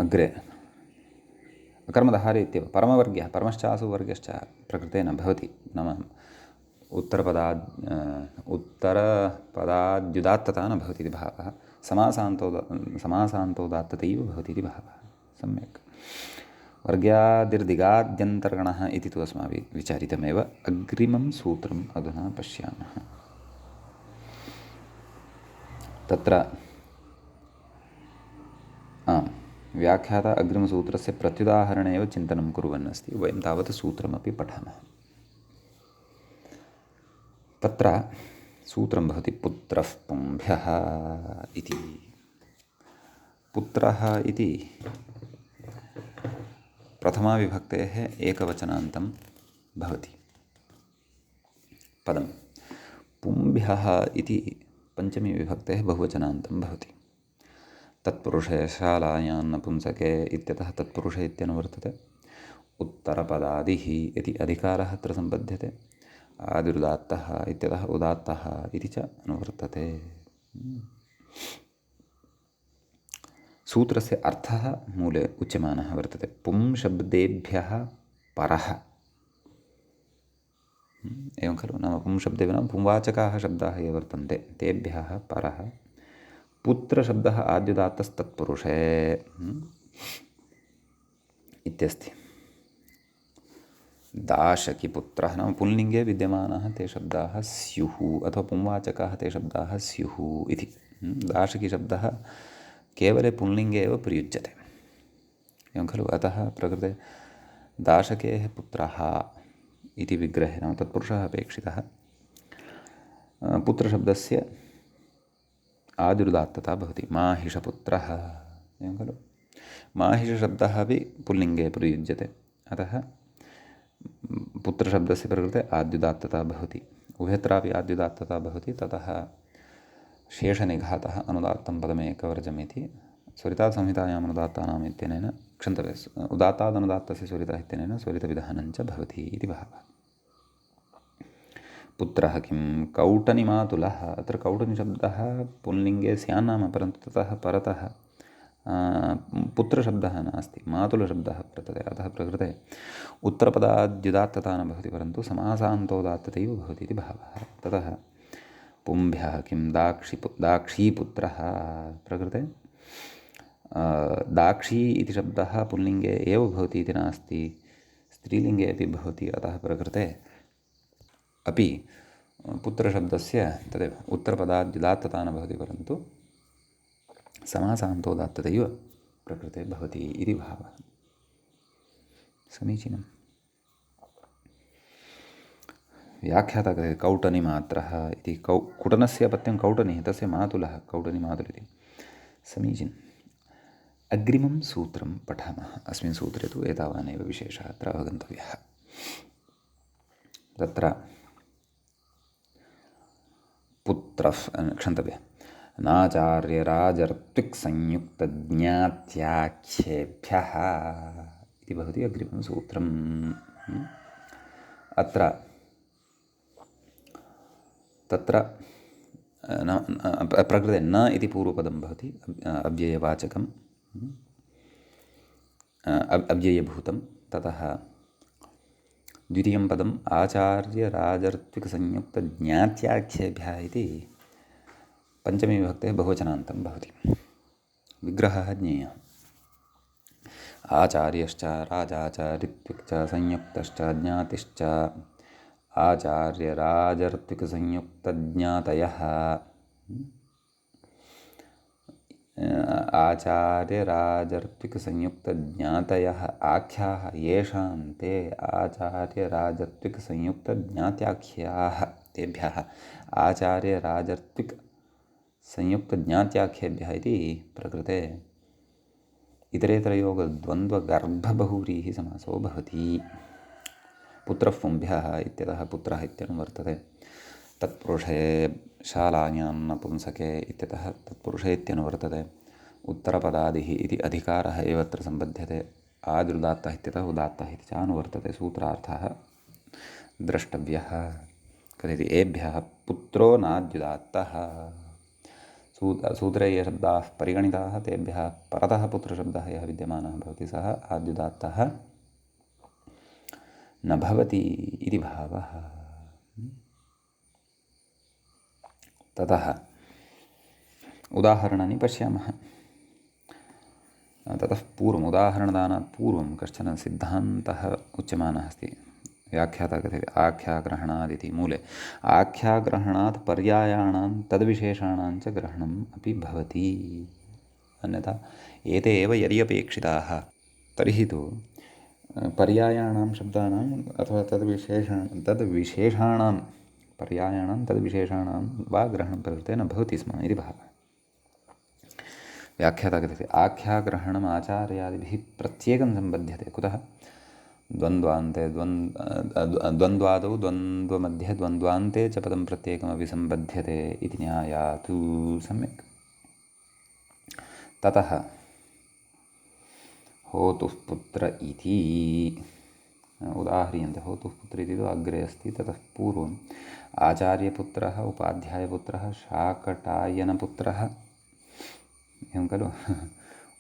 अग्रे कर्मधारे इत्येव परमवर्ग्यः परमश्चासु वर्गश्च प्रकृते न भवति नाम उत्तरपदाद्युदात्तता न भवति इति भावः। समासान्तोदात्ततैव भवति इति भावः। सम्यक्। वर्ग्यादिर्दिगाद्यन्तर्गणः इति तु अस्माभिः विचारितमेव। अग्रिमं सूत्रम् अधुना पश्यामः। तत्र व्याख्याता अग्रिमसूत्रस्य प्रत्युदाहरणे एव चिन्तनं कुर्वन् अस्ति। वयं तावत् सूत्रमपि पठामः। तत्र सूत्रं भवति पुत्रः पुंभ्यः इति। पुत्रः इति प्रथमाविभक्तेः एकवचनान्तं भवति पदं। पुंभ्यः इति पञ्चमीविभक्तेः बहुवचनान्तं भवति। तत्पुरुषे शालायां नपुंसके इत्यतः तत्पुरुषे इत्यनुवर्तते। उत्तरपदादिः इति अधिकारः अत्र सम्बध्यते। आदिरुदात्तः इत्यतः उदात्तः इति च अनुवर्तते। सूत्रस्य अर्थः मूले उच्यमानः वर्तते। पुंशब्देभ्यः परः। एवं खलु, नाम पुंशब्देभ्यः नाम पुंवाचकाः शब्दाः ये वर्तन्ते तेभ्यः परः। पुत्रशब्दः आद्युदात्तस्तत्पुरुषे इत्यस्ति। दाशकीपुत्रः नाम पुल्लिङ्गे विद्यमानाः ते शब्दाः स्युः, अथवा पुंवाचकाः ते शब्दाः स्युः इति। दाशकीशब्दः केवले पुल्लिङ्गे एव प्रयुज्यते। एवं खलु, अतः प्रकृते दाशकेः पुत्रः इति विग्रहे नाम तत्पुरुषः अपेक्षितः। पुत्रशब्दस्य आदिरुदात्तता भवति। माहिषपुत्रः, एवं खलु। माहिषशब्दः अपि पुल्लिङ्गे प्रयुज्यते, अतः पुत्रशब्दस्य प्रकृते आद्युदात्तता भवति। उभयत्रापि आद्युदात्तता भवति। ततः शेषनिघातः अनुदात्तं पदमेकवर्जमिति स्वरितासंहितायाम् अनुदात्तानाम् इत्यनेन उदात्तादनुदात्तस्य स्वरितः इत्यनेन स्वरितविधानं च भवति इति भावः। पुत्रः किं कौटनिमातुलः। अत्र कौटनिशब्दः पुल्लिङ्गे स्यान्नाम, परन्तु ततः परतः पुत्रशब्दः नास्ति, मातुलशब्दः वर्तते। अतः प्रकृते उत्तरपदाद्युदात्तता न भवति, परन्तु समासान्तोदात्ततैव भवति इति भावः। ततः पुंभ्यः किं दाक्षीपुत्रः। प्रकृते दाक्षी इति शब्दः पुल्लिङ्गे एव भवति इति नास्ति, स्त्रीलिङ्गे अपि भवति। अतः प्रकृते अपि पुत्रशब्दस्य तदेव उत्तरपदाद्युदात्तता न भवति, परन्तु समासान्तोदात्ततैव प्रकृते भवति इति भावः। समीचीनम्। व्याख्याता कथयति कौटनिमात्रः इति। कुटनस्य अपत्यं कौटनिः, तस्य मातुलः कौटनिमातुलः इति। समीचीनम्। अग्रिमं सूत्रं पठामः। अस्मिन् सूत्रे तु एतावानेव विशेषः अत्र अवगन्तव्यः। तत्र पुत्रः क्षन्तव्यः। नाचार्यराजर्त्विक्संयुक्तज्ञात्याख्येभ्यः इति भवति अग्रिमं सूत्रम्। अत्र तत्र प्रकृते न इति पूर्वपदं भवति, अव्ययवाचकम् अव्ययभूतं। ततः द्वितीयं पदम् आचार्यराजर्त्विकसंयुक्तज्ञात्याख्येभ्यः इति पञ्चमीविभक्तेः बहुवचनान्तं भवति। विग्रहः ज्ञेयः। आचार्यश्च राजाचार्यत्विक् च संयुक्तश्च ज्ञातिश्च आचार्यराजर्त्विकसंयुक्तज्ञातयः। आचार्यराजर्त्विकसंयुक्तज्ञातयः आख्याः येषां ते आचार्यराजर्त्विकसंयुक्तज्ञात्याख्याः तेभ्यः आचार्यराजर्त्विकसंयुक्तज्ञात्याख्येभ्यः इति प्रकृते इतरेतरयोगद्वन्द्वगर्भबहुव्रीः समासो भवति। पुत्रः पुंभ्यः इत्यतः पुत्रः इत्यनुवर्तते। तत्पुरुषे शालायां नपुंसके इत्यतः तत्पुरुषे इत्यनुवर्तते। उत्तरपदादिः इति अधिकारः एव अत्र सम्बध्यते। आदिरुदात्तः इत्यतः उदात्तः इति च अनुवर्तते। सूत्रार्थः द्रष्टव्यः। कथयति एभ्यः पुत्रो नाद्युदात्तः। सूत्रे ये शब्दाः परिगणिताः तेभ्यः परतः पुत्रशब्दः यः विद्यमानः भवति सः आद्युदात्तः न भवति इति भावः। ततः उदाहरणानि पश्यामः। ततः पूर्वम्, उदाहरणदानात् पूर्वं कश्चन सिद्धान्तः उच्यमानः अस्ति। व्याख्याता कथयति आख्याग्रहणादिति मूले। आख्याग्रहणात् पर्यायाणां तद्विशेषाणां च ग्रहणम् अपि भवति। अन्यथा एते एव यदि अपेक्षिताः तर्हि तु पर्यायाणां शब्दानाम् अथवा तद्विशेषाणां पर्यायाणां तद्विशेषाणां वा ग्रहणं प्रकृते न भवति स्म इति भावः। व्याख्याता कथयति आख्याग्रहणम् आचार्यादिभिः प्रत्येकं सम्बध्यते। कुतः? द्वन्द्वान्ते द्वन्द्वादौ द्वन्द्वमध्ये द्वन्द्वान्ते च पदं प्रत्येकमपि सम्बध्यते इति न्यायात्। सम्यक्। ततः होतुः पुत्र इति उदाह्रियन्ते। होतुः पुत्र इति तु अग्रे अस्ति। ततः पूर्वम् आचार्यपुत्रः, उपाध्यायपुत्रः, शाकटायनपुत्रः, एवं खलु।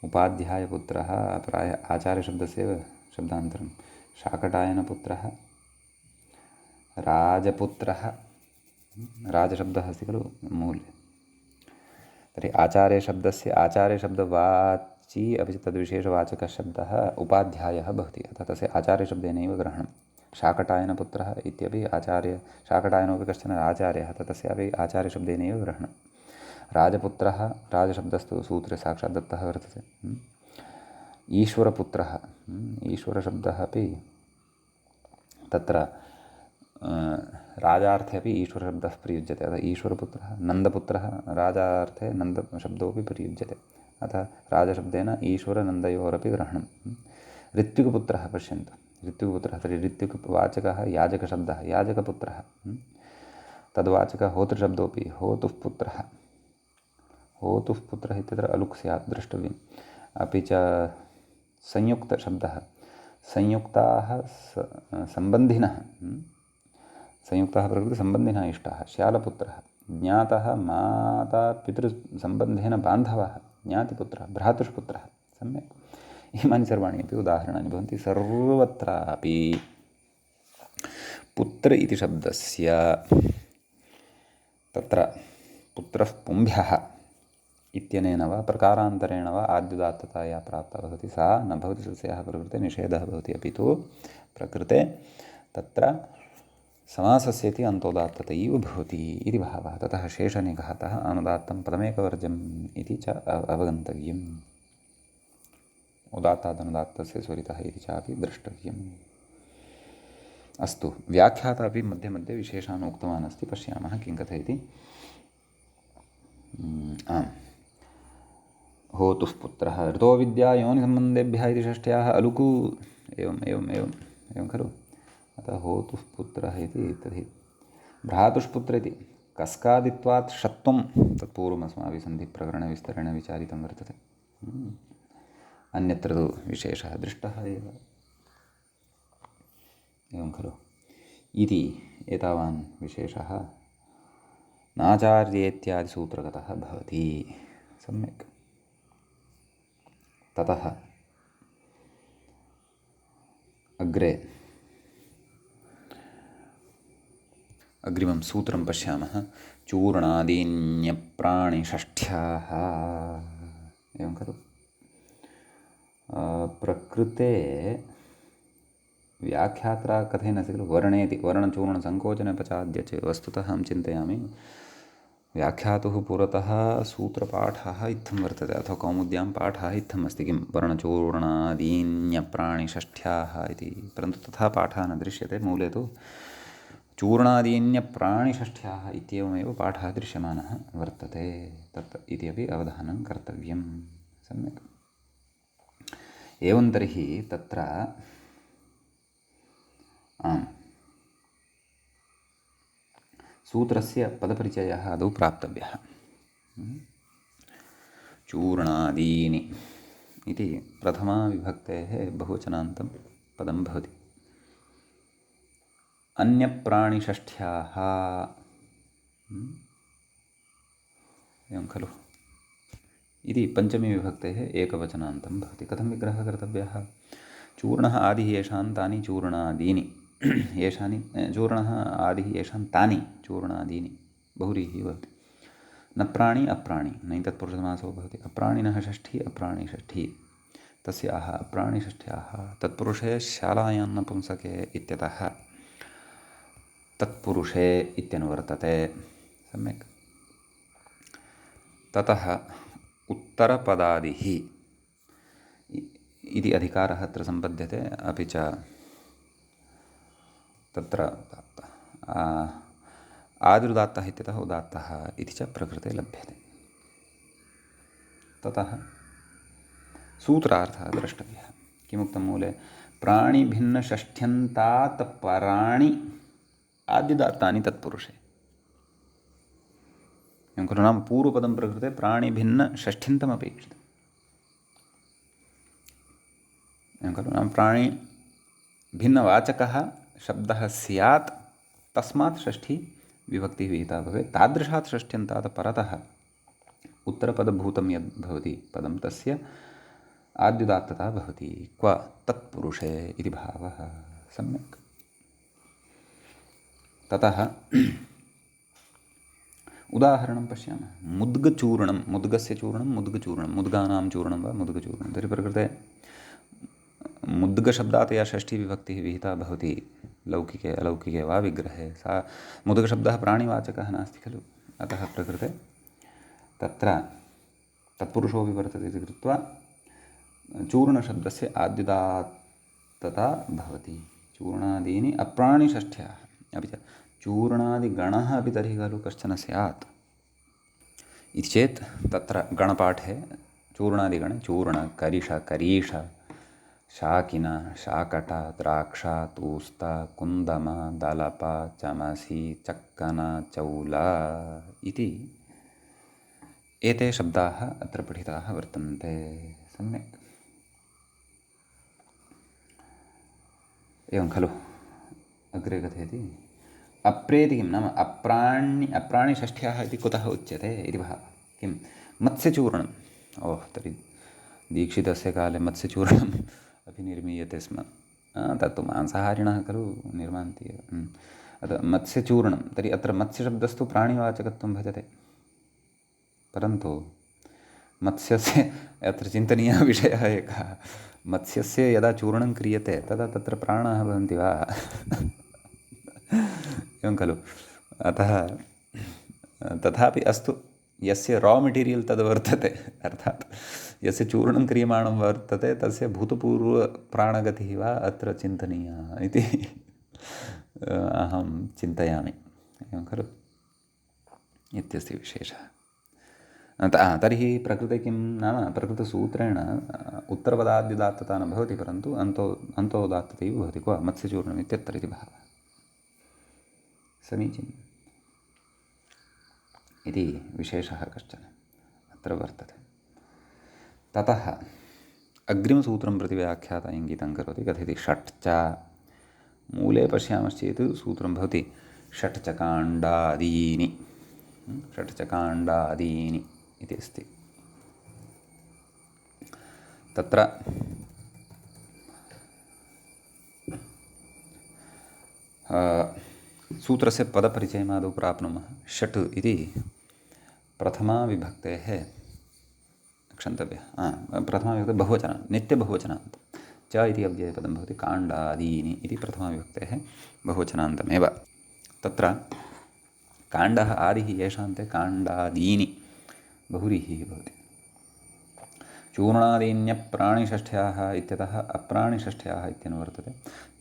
उपाध्यायपुत्रः प्रायः आचार्यशब्दस्य शब्दान्तरं। शाकटायनपुत्रः, राजपुत्रः, राजशब्दः अस्ति खलु मूले। तर्हि आचार्यशब्दस्य आचार्यशब्दवाची अपि च तद्विशेषवाचकः शब्दः उपाध्यायः भवति। अतः तस्य आचार्यशब्देनैव ग्रहणं। शाकटायनपुत्रः इत्यपि शाकटायनोपि कश्चन आचार्यः, तस्यापि आचार्यशब्देनैव ग्रहणं। राजपुत्रः, राजशब्दस्तु सूत्रे साक्षात् दत्तः वर्तते। ईश्वरपुत्रः, ईश्वरशब्दः अपि तत्र राजार्थे अपि ईश्वरशब्दः प्रयुज्यते। अतः ईश्वरपुत्रः। नन्दपुत्रः, राजार्थे नन्दशब्दोऽपि प्रयुज्यते। अतः राजशब्देन ईश्वरनन्दयोरपि ग्रहणं। ऋत्विकपुत्रः पश्यन्तु। ऋत्विकपुत्रः, तर्हि ऋत्विकवाचकः याजकशब्दः, याजकपुत्रः। तद्वाचकः होतृशब्दोऽपि होतुः पुत्रः। होतुः पुत्रः इत्यत्र अलुक् स्यात्, द्रष्टव्यम्। अपि च संयुक्तशब्दः, संयुक्ताः सम्बन्धिनः, संयुक्ताः प्रकृतिसम्बन्धिनः इष्टाः। श्यालपुत्रः, ज्ञातः मातापितृसम्बन्धेन बान्धवः, ज्ञातिपुत्रः, भ्रातृष्पुत्रः। सम्यक्। इमानि सर्वाणि अपि उदाहरणानि भवन्ति। सर्वत्रापि पुत्र इति शब्दस्य तत्र पुत्रः पुंभ्यः इत्यनेन वा प्रकारान्तरेण वा आद्युदात्तता या प्राप्ता भवति सा न भवति। तस्याः प्रकृते निषेधः भवति। अपि तु प्रकृते तत्र समासस्येति अन्तोदात्ततैव भवति इति भावः। ततः शेषनिघातः अनुदात्तं पदमेकवर्जम् इति च अवगन्तव्यम्। उदात्तादनुदात्तस्य स्वरितः इति चापि द्रष्टव्यम्। अस्तु। व्याख्याता अपि मध्ये मध्ये विशेषान् उक्तवान् अस्ति। पश्यामः किं कथयति। आम्। होतुः पुत्रः ऋतो विद्या योनिसम्बन्धेभ्यः इति षष्ट्याः अलुकु एवं खलु। अतः होतुः पुत्रः इति तर्हि भ्रातुष्पुत्र इति कस्कादित्वात् षत्वं तत्पूर्वमस्माभिः सन्धिप्रकरणे विस्तरेण विचारितं वर्तते। अन्यत्र तु विशेषः दृष्टः एव, एवं खलु। इति एतावान् विशेषः नाचार्येत्यादिसूत्रगतः भवति। सम्यक्। ततः अग्रे अग्रिमं सूत्रं पश्यामः। चूर्णादीन्यप्राणिषष्ठ्याः, एवं खलु। प्रकृते व्याख्यात्रा कथयन्नस्ति खलु वर्णेति वर्णचूर्णसङ्कोचनपचाद्य च। वस्तुतः अहं चिन्तयामि व्याख्यातुः पुरतः सूत्रपाठः इत्थं वर्तते, अथवा कौमुद्यां पाठः इत्थम् अस्ति किं वर्णचूर्णादीन्यप्राणिषष्ठ्याः इति। परन्तु तथा पाठः न दृश्यते। मूले तु चूर्णादीन्यप्राणिषष्ठ्याः इत्येवमेव पाठः दृश्यमानः वर्तते। तत् इति अपि अवधानं कर्तव्यं। सम्यक्। एवं तर्हि तत्र सूत्रस्य पदपरिचयः आदौ प्राप्तव्यः। चूर्णादीनि इति प्रथमाविभक्तेः बहुवचनान्तं पदं भवति। अन्यप्राणिषष्ठ्याः, एवं खलु। इति पञ्चमीविभक्तेः एकवचनान्तं भवति। कथं विग्रहः कर्तव्यः? चूर्णः आदिः येषां तानि चूर्णादीनि। येषानि चूर्णः आदिः येषां तानि चूर्णादीनि बहुव्रीहिः भवति। न प्राणी अप्राणी नहि तत्पुरुषसमासो भवति। अप्राणिनः षष्ठी अप्राणी षष्ठी तस्याः अप्राणिषष्ठ्याः तत्पुरुषे शालायां नपुंसके इत्यतः तत्पुरुषे इत्यनुवर्तते। सम्यक्। ततः उत्तरपदादिः इति अधिकारः अत्र सम्पद्यते। अपि च तत्र आदिरुदात्तः इत्यतः उदात्तः इति च प्रकृते लभ्यते। ततः सूत्रार्थः द्रष्टव्यः। किमुक्तं मूले? प्राणिभिन्नषष्ठ्यन्तात् पराणि आद्युदात्तानि तत्पुरुषे। एवं खलु? नाम पूर्वपदं प्रकृते प्राणिभिन्नषष्ठ्यन्तमपेक्षितम्। एवं खलु? नाम प्राणिभिन्नवाचकः शब्दः स्यात्, तस्मात् षष्ठी विभक्तिः विहिता भवेत्। तादृशात् षष्ठ्यन्तात् परतः उत्तरपदभूतं यद् भवति पदं तस्य आद्युदात्तता भवति। क्व? तत्पुरुषे इति भावः। सम्यक्। ततः उदाहरणं पश्यामः। मुद्गचूर्णं, मुद्गस्य चूर्णं, मुद्गचूर्णं, मुद्गानां चूर्णं वा मुद्गचूर्णं। तर्हि प्रकृते मुद्गशब्दात् या षष्ठीविभक्तिः विहिता भवति लौकिके अलौकिके वा विग्रहे, सा मुद्गशब्दः प्राणिवाचकः नास्ति खलु? अतः प्रकृते तत्र तत्पुरुषोऽपि वर्तते इति कृत्वा चूर्णशब्दस्य आद्युदात्तता भवति। चूर्णादीनि अप्राणिषष्ठ्याः। अपि च चूर्णादिगणः अपि तर्हि खलु कश्चन स्यात् इति चेत् तत्र गणपाठे चूर्णादिगणे चूर्ण, करिष, करीष, शाकिन, शाकट, द्राक्ष, तूस्त, कुन्दम, दलप, चमसि, चक्कन, चौल इति एते शब्दाः अत्र पठिताः वर्तन्ते। सम्यक्। एवं खलु? अग्रे कथयति। अप्रेति किं? नाम अप्राणिषष्ठ्याः इति कुतः उच्यते इति भावः। किं? मत्स्यचूर्णम्। ओह्, तर्हि दीक्षितस्य काले मत्स्यचूर्णम् अपि निर्मीयते स्म। तत्तु मांसाहारिणः खलु निर्मान्ति एव। अतः मत्स्यचूर्णं। तर्हि अत्र मत्स्यशब्दस्तु प्राणिवाचकत्वं भजते, परन्तु मत्स्यस्य अत्र चिन्तनीयः विषयः एकः। मत्स्यस्य यदा चूर्णं क्रियते तदा तत्र प्राणाः भवन्ति वा? एवं खलु? अतः तथापि अस्तु, यस्य रा मेटीरियल् तद् वर्तते, अर्थात् यस्य चूर्णं क्रियमाणं वर्तते तस्य भूतपूर्वप्राणगतिः वा अत्र चिन्तनीया इति अहं चिन्तयामि। एवं खलु? इत्यस्ति विशेषः। तर्हि प्रकृते किं? नाम प्रकृतसूत्रेण उत्तरपदाद्युदात्तता न भवति, परन्तु अन्तोदात्ततैव भवति। क्व? मत्स्यचूर्णम् इत्यत्र इति भावः। समीचीनम् इति विशेषः कश्चन अत्र वर्तते। ततः अग्रिमसूत्रं प्रति व्याख्याता इङ्गितं करोति। कथयति षट् च। मूले पश्यामश्चेत् सूत्रं भवति षट् च काण्डादीनि। षट् च काण्डादीनि इति अस्ति। तत्र सूत्रस्य पदपरिचयमादौ प्राप्नुमः। षट् इति प्रथमाविभक्तेः क्षन्तव्यः। प्रथमाविभक्तेः बहुवचनं, नित्यबहुवचनान्तं। च इति अव्ययपदं भवति। काण्डादीनि इति प्रथमाविभक्तेः बहुवचनान्तमेव। तत्र काण्डः आदिः येषान्ते काण्डादीनि बहुव्रीहिः भवति। चूर्णादीन्यप्राणिषष्ठ्याः इत्यतः अप्राणिषष्ठ्याः इत्यनुवर्तते।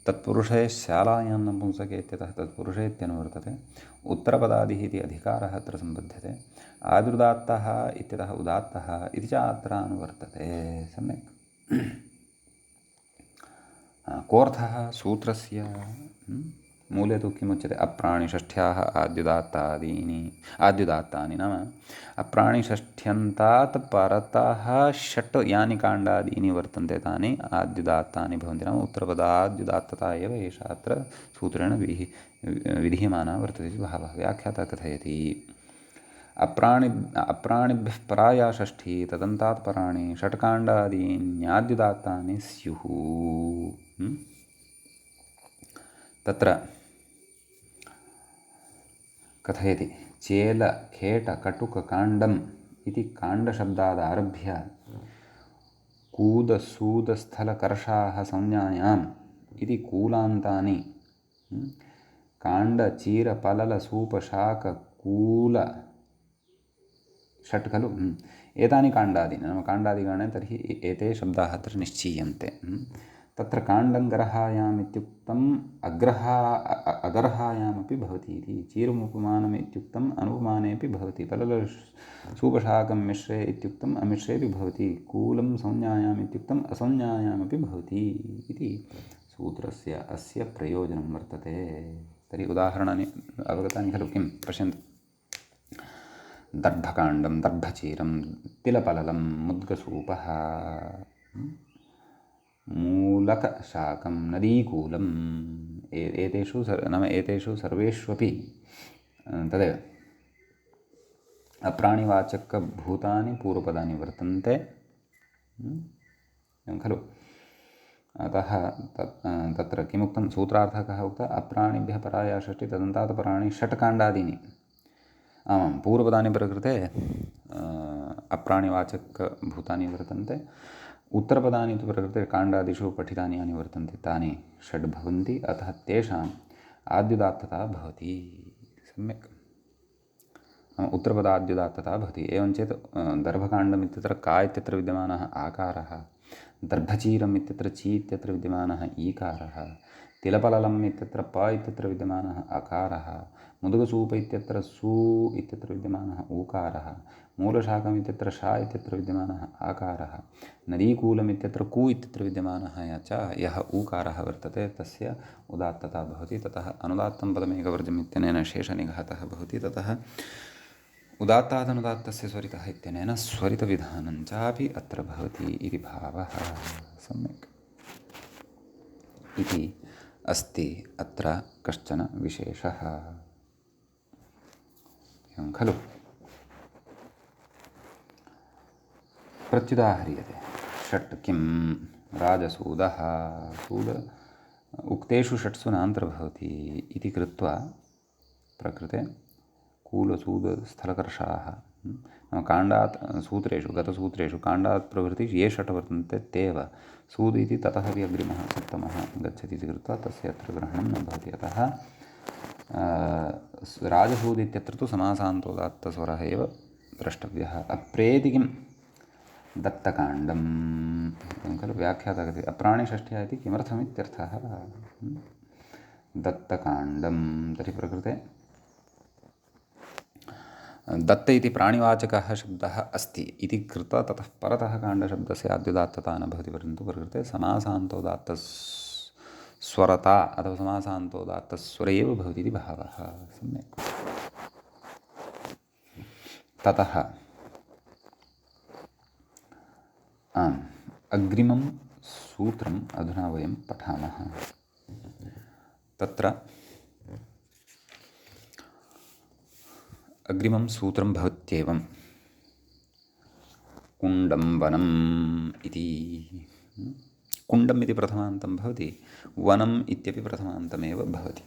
तत्पुरुषे शालायां नपुंसके इत्यतः तत्पुरुषे इत्यनुवर्तते। उत्तरपदादिः इति अधिकारः अत्र सम्बध्यते। आदिरुदात्तः इत्यतः उदात्तः इति च अत्र अनुवर्तते। सम्यक्। कोऽर्थः सूत्रस्य? मूले तु किमुच्यते? अप्राणिषष्ठ्याः आद्युदात्तानि नाम अप्राणिषष्ठ्यन्तात् परतः षट् यानि काण्डादीनि वर्तन्ते तानि आद्युदात्तानि भवन्ति। नाम उत्तरपदाद्युदात्तता एव एषा अत्र सूत्रेण विधीयमाना वर्तते इति भावः। व्याख्याता कथयति अप्राणिभ्यः परा या षष्ठी तदन्तात् पराणि षट्काण्डादीन्याद्युदात्तानि स्युः। तत्र कथयति चेल खेट कटुक काण्डम् इति काण्डशब्दादारभ्य कूदसूदस्थलकर्षाः संज्ञायाम् इति कूलान्तानि काण्डचीरपललसूपशाककूल षट् खलु एतानि काण्डादीनि नाम काण्डादिगणे तर्हि एते शब्दाः अत्र निश्चीयन्ते तत्र काण्डङ्गरहायाम् इत्युक्तम् अगर्हायामपि भवति इति चीरमुपमानम् इत्युक्तम् अनुपमानेपि भवति पललसूपशाकं मिश्रे इत्युक्तम् अमिश्रेपि भवति कूलं संज्ञायाम् इत्युक्तम् असंज्ञायामपि भवति इति सूत्रस्य अस्य प्रयोजनं वर्तते तर्हि उदाहरणानि अवगतानि खलु किं पश्यन्तु दर्भकाण्डं दर्भचीरं तिलपललं मुद्गसूपः मूलकशाकं नदीकूलम् एतेषु नाम एतेषु सर्वेष्वपि तदेव अप्राणिवाचकभूतानि पूर्वपदानि वर्तन्ते खलु अतः तत्र किमुक्तं सूत्रार्थः कः उक्तः अप्राणिभ्यः पराया षष्ठी तदन्तात् पराणि षट् काण्डादीनि आमां पूर्वपदानि प्रकृते अप्राणिवाचकभूतानि वर्तन्ते उत्तरपदानि तु प्रकृते काण्डादिषु पठितानि यानि वर्तन्ते तानि षड् भवन्ति अतः तेषाम् आद्युदात्तता भवति सम्यक् उत्तरपदाद्युदात्तता भवति एवं चेत् दर्भकाण्डम् इत्यत्र का इत्यत्र विद्यमानः आकारः दर्भचीरम् इत्यत्र ची इत्यत्र विद्यमानः ईकारः तिलपललम् इत्यत्र प इत्यत्र विद्यमानः अकारः मुदगसूप इत्यत्र सू इत्यत्र विद्यमानः ऊकारः मूलशाकम् इत्यत्र शा इत्यत्र विद्यमानः आकारः नदीकूलम् इत्यत्र कू इत्यत्र विद्यमानः यः ऊकारः वर्तते तस्य उदात्तता भवति ततः अनुदात्तं पदमेकवर्जम् इत्यनेन शेषनिघातः भवति ततः उदात्तादनुदात्तस्य स्वरितः इत्यनेन स्वरितविधानं चापि अत्र भवति इति भावः सम्यक् इति अस्ति अत्र कश्चन विशेषः एवं खलु प्रत्युदाह्रियते षट् किं राजसूदः सूद उक्तेषु षट्सु नान्तर्भवति इति कृत्वा प्रकृते कूलसूदस्थलकर्षाः काण्डात् सूत्रेषु गतसूत्रेषु काण्डात् प्रभृति ये षट् वर्तन्ते तेव सूद इति ततः अपि अग्रिमः सप्तमः गच्छति इति कृत्वा तस्य अत्र ग्रहणं न भवति अतः राजसूद इत्यत्र तु समासान्तोदात्तस्वरः एव द्रष्टव्यः अप्रेति किं दत्तकाण्डं खलु व्याख्यातः कथयति अप्राणिषष्ठ्या इति किमर्थमित्यर्थः दत्तकाण्डं तर्हि प्रकृते दत्त इति प्राणिवाचकः शब्दः अस्ति इति कृत्वा ततः परतः काण्डशब्दस्य आद्युदात्तता न भवति परन्तु प्रकृते समासान्तोदात्तस्वरता अथवा समासान्तोदात्तस्वर एव भवति इति भावः सम्यक् ततः अग्रिमं सूत्रम् अधुना वयं पठामः तत्र अग्रिमं सूत्रं भवत्येवं कुण्डं वनम् इति कुण्डम् इति प्रथमान्तं भवति वनम् इत्यपि प्रथमान्तमेव भवति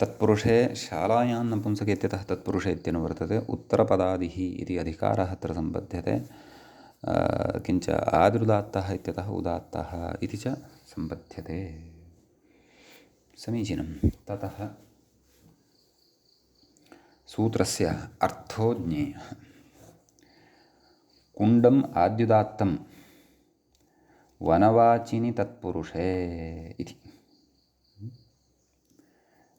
तत्पुरुषे शालायां नपुंसके इत्यतः तत्पुरुषे इत्यनुवर्तते उत्तरपदादिः इति अधिकारः अत्र सम्बध्यते किञ्च आदिरुदात्तः इत्यतः उदात्तः इति च सम्बध्यते समीचीनं ततः सूत्रस्य अर्थो ज्ञेयः कुण्डम् आद्युदात्तं वनवाचिनि तत्पुरुषे इति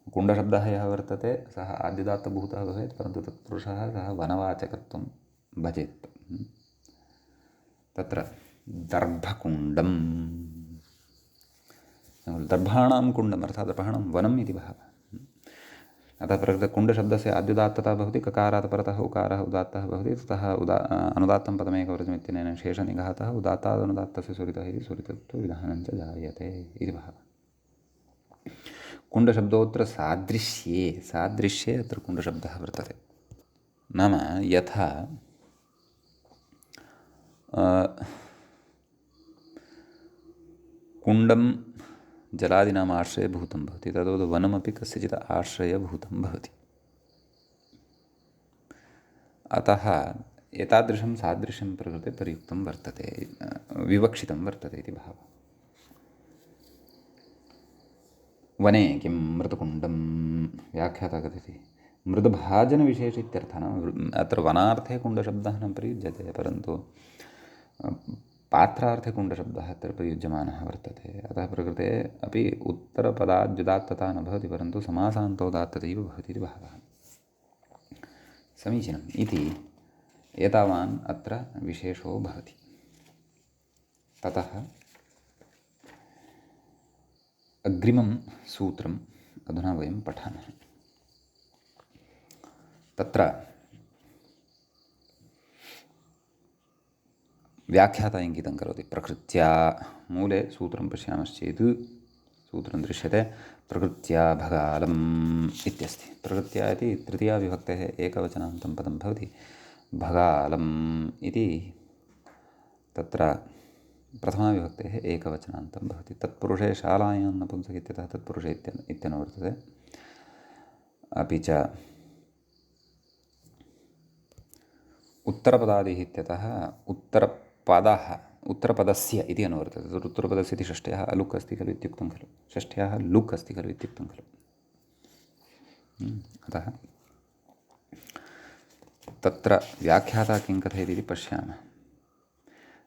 कुण्डशब्दः यः वर्तते सः आद्युदात्तभूतः भवेत् परन्तु तत्पुरुषः सः वनवाचकत्वं भजेत् तत्र दर्भकुण्डं दर्भाणां कुण्डम् अर्थात् दर्भाणां वनम् इति भावः अतः प्रकृते कुण्डशब्दस्य आद्युदात्तता भवति ककारात् परतः उकारः उदात्तः भवति ततः अनुदात्तं पदमेकवर्जम् इत्यनेन शेषनिघातः उदात्तादनुदात्तस्य स्वरितः इति स्वरितत्वविधानं च जायते इति भावः कुण्डशब्दोऽत्र सादृश्ये अत्र कुण्डशब्दः वर्तते नाम यथा कुण्डं जलादीनाम् आश्रयभूतं भवति तद्वत् वनमपि कस्यचित् आश्रयभूतं भवति अतः एतादृशं सादृश्यं प्रकृते प्रयुक्तं वर्तते, विवक्षितं वर्तते इति भावः। वने किं मृतकुण्डं व्याख्याता कथयति मृदभाजनविशेष इत्यर्थः। नाम अत्र वनार्थे कुण्डशब्दः न प्रयुज्यते, परन्तु पात्रार्थे कुण्डशब्दः अत्र प्रयुज्यमानः वर्तते। अतः प्रकृते अपि उत्तरपदाद्युदात्तता न भवति, परन्तु समासान्तोदात्ततैव भवति इति भावः। समीचीनम् इति एतावान् अत्र विशेषो भवति। ततः अग्रिमं सूत्रम् अधुना वयं पठामः। तत्र व्याख्याता इङ्गितं करोति। प्रकृत्या मूले सूत्रं पश्यामश्चेत् सूत्रं दृश्यते प्रकृत्या भगालम् इत्यस्ति। प्रकृत्या इति तृतीया विभक्तेः एकवचनान्तं पदं भवति। भगालम् इति तत्र प्रथमाविभक्तेः एकवचनान्तं भवति। तत्पुरुषे शालायां नपुंसक इत्यतः तत्पुरुषे इत्यनुवर्तते। अपि च उत्तरपदादिः इत्यतः उत्तरपदः उत्तरपदस्य इति अनुवर्तते। तत्र उत्तरपदस्य इति षष्ठ्याः अलुक् अस्ति खलु इत्युक्तं खलु, षष्ठ्याः लुक् अस्ति खलु इत्युक्तं खलु। अतः तत्र व्याख्याता किं कथयति इति पश्यामः।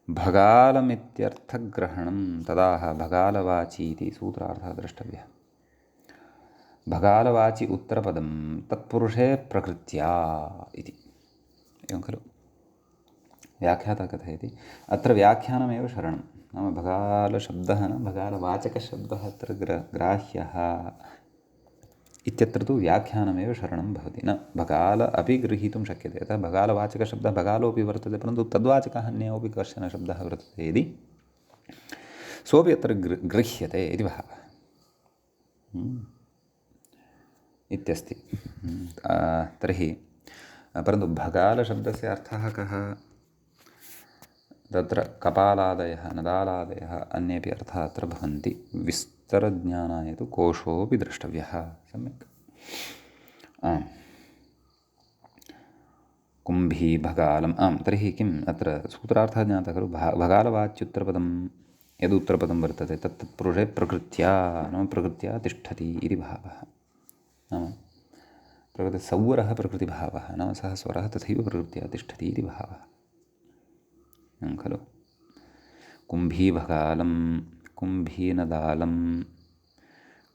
भगालमित्यर्थग्रहणं तदाह भगालवाची इति सूत्रार्थः द्रष्टव्यः। भगालवाची उत्तरपदं तत्पुरुषे प्रकृत्या इति, एवं खलु व्याख्याता कथयति। अत्र व्याख्यानमेव शरणं, नाम भगालशब्दः न भगालवाचकशब्दः अत्र ग्राह्यः इत्यत्र तु व्याख्यानमेव शरणं भवति। न भगाल अपि गृहीतुं शक्यते, यतः भगालवाचकशब्दः भगालोऽपि वर्तते, परन्तु तद्वाचकः अन्योऽपि कश्चन शब्दः वर्तते यदि सोऽपि अत्र गृह्यते इति भावः इत्यस्ति। तर्हि परन्तु भगालशब्दस्य अर्थः कः? तत्र कपालादयः नदालादयः अन्येपि अर्थाः अत्र भवन्ति। विस्तरज्ञानाय तु कोशोऽपि द्रष्टव्यः सम्यक्। कुम्भी भगालम्। तर्हि किम् अत्र सूत्रार्थः ज्ञातः खलु। भगालवाच्युत्तरपदं यदुत्तरपदं वर्तते तत्तत्पुरुषे प्रकृत्या, नाम प्रकृत्या तिष्ठति इति भावः। नाम प्रकृतिसौवरः प्रकृतिभावः, नाम सः स्वरः तथैव प्रकृत्या तिष्ठति इति भावः खलु। कुम्भीभगालं, कुम्भीनदालं,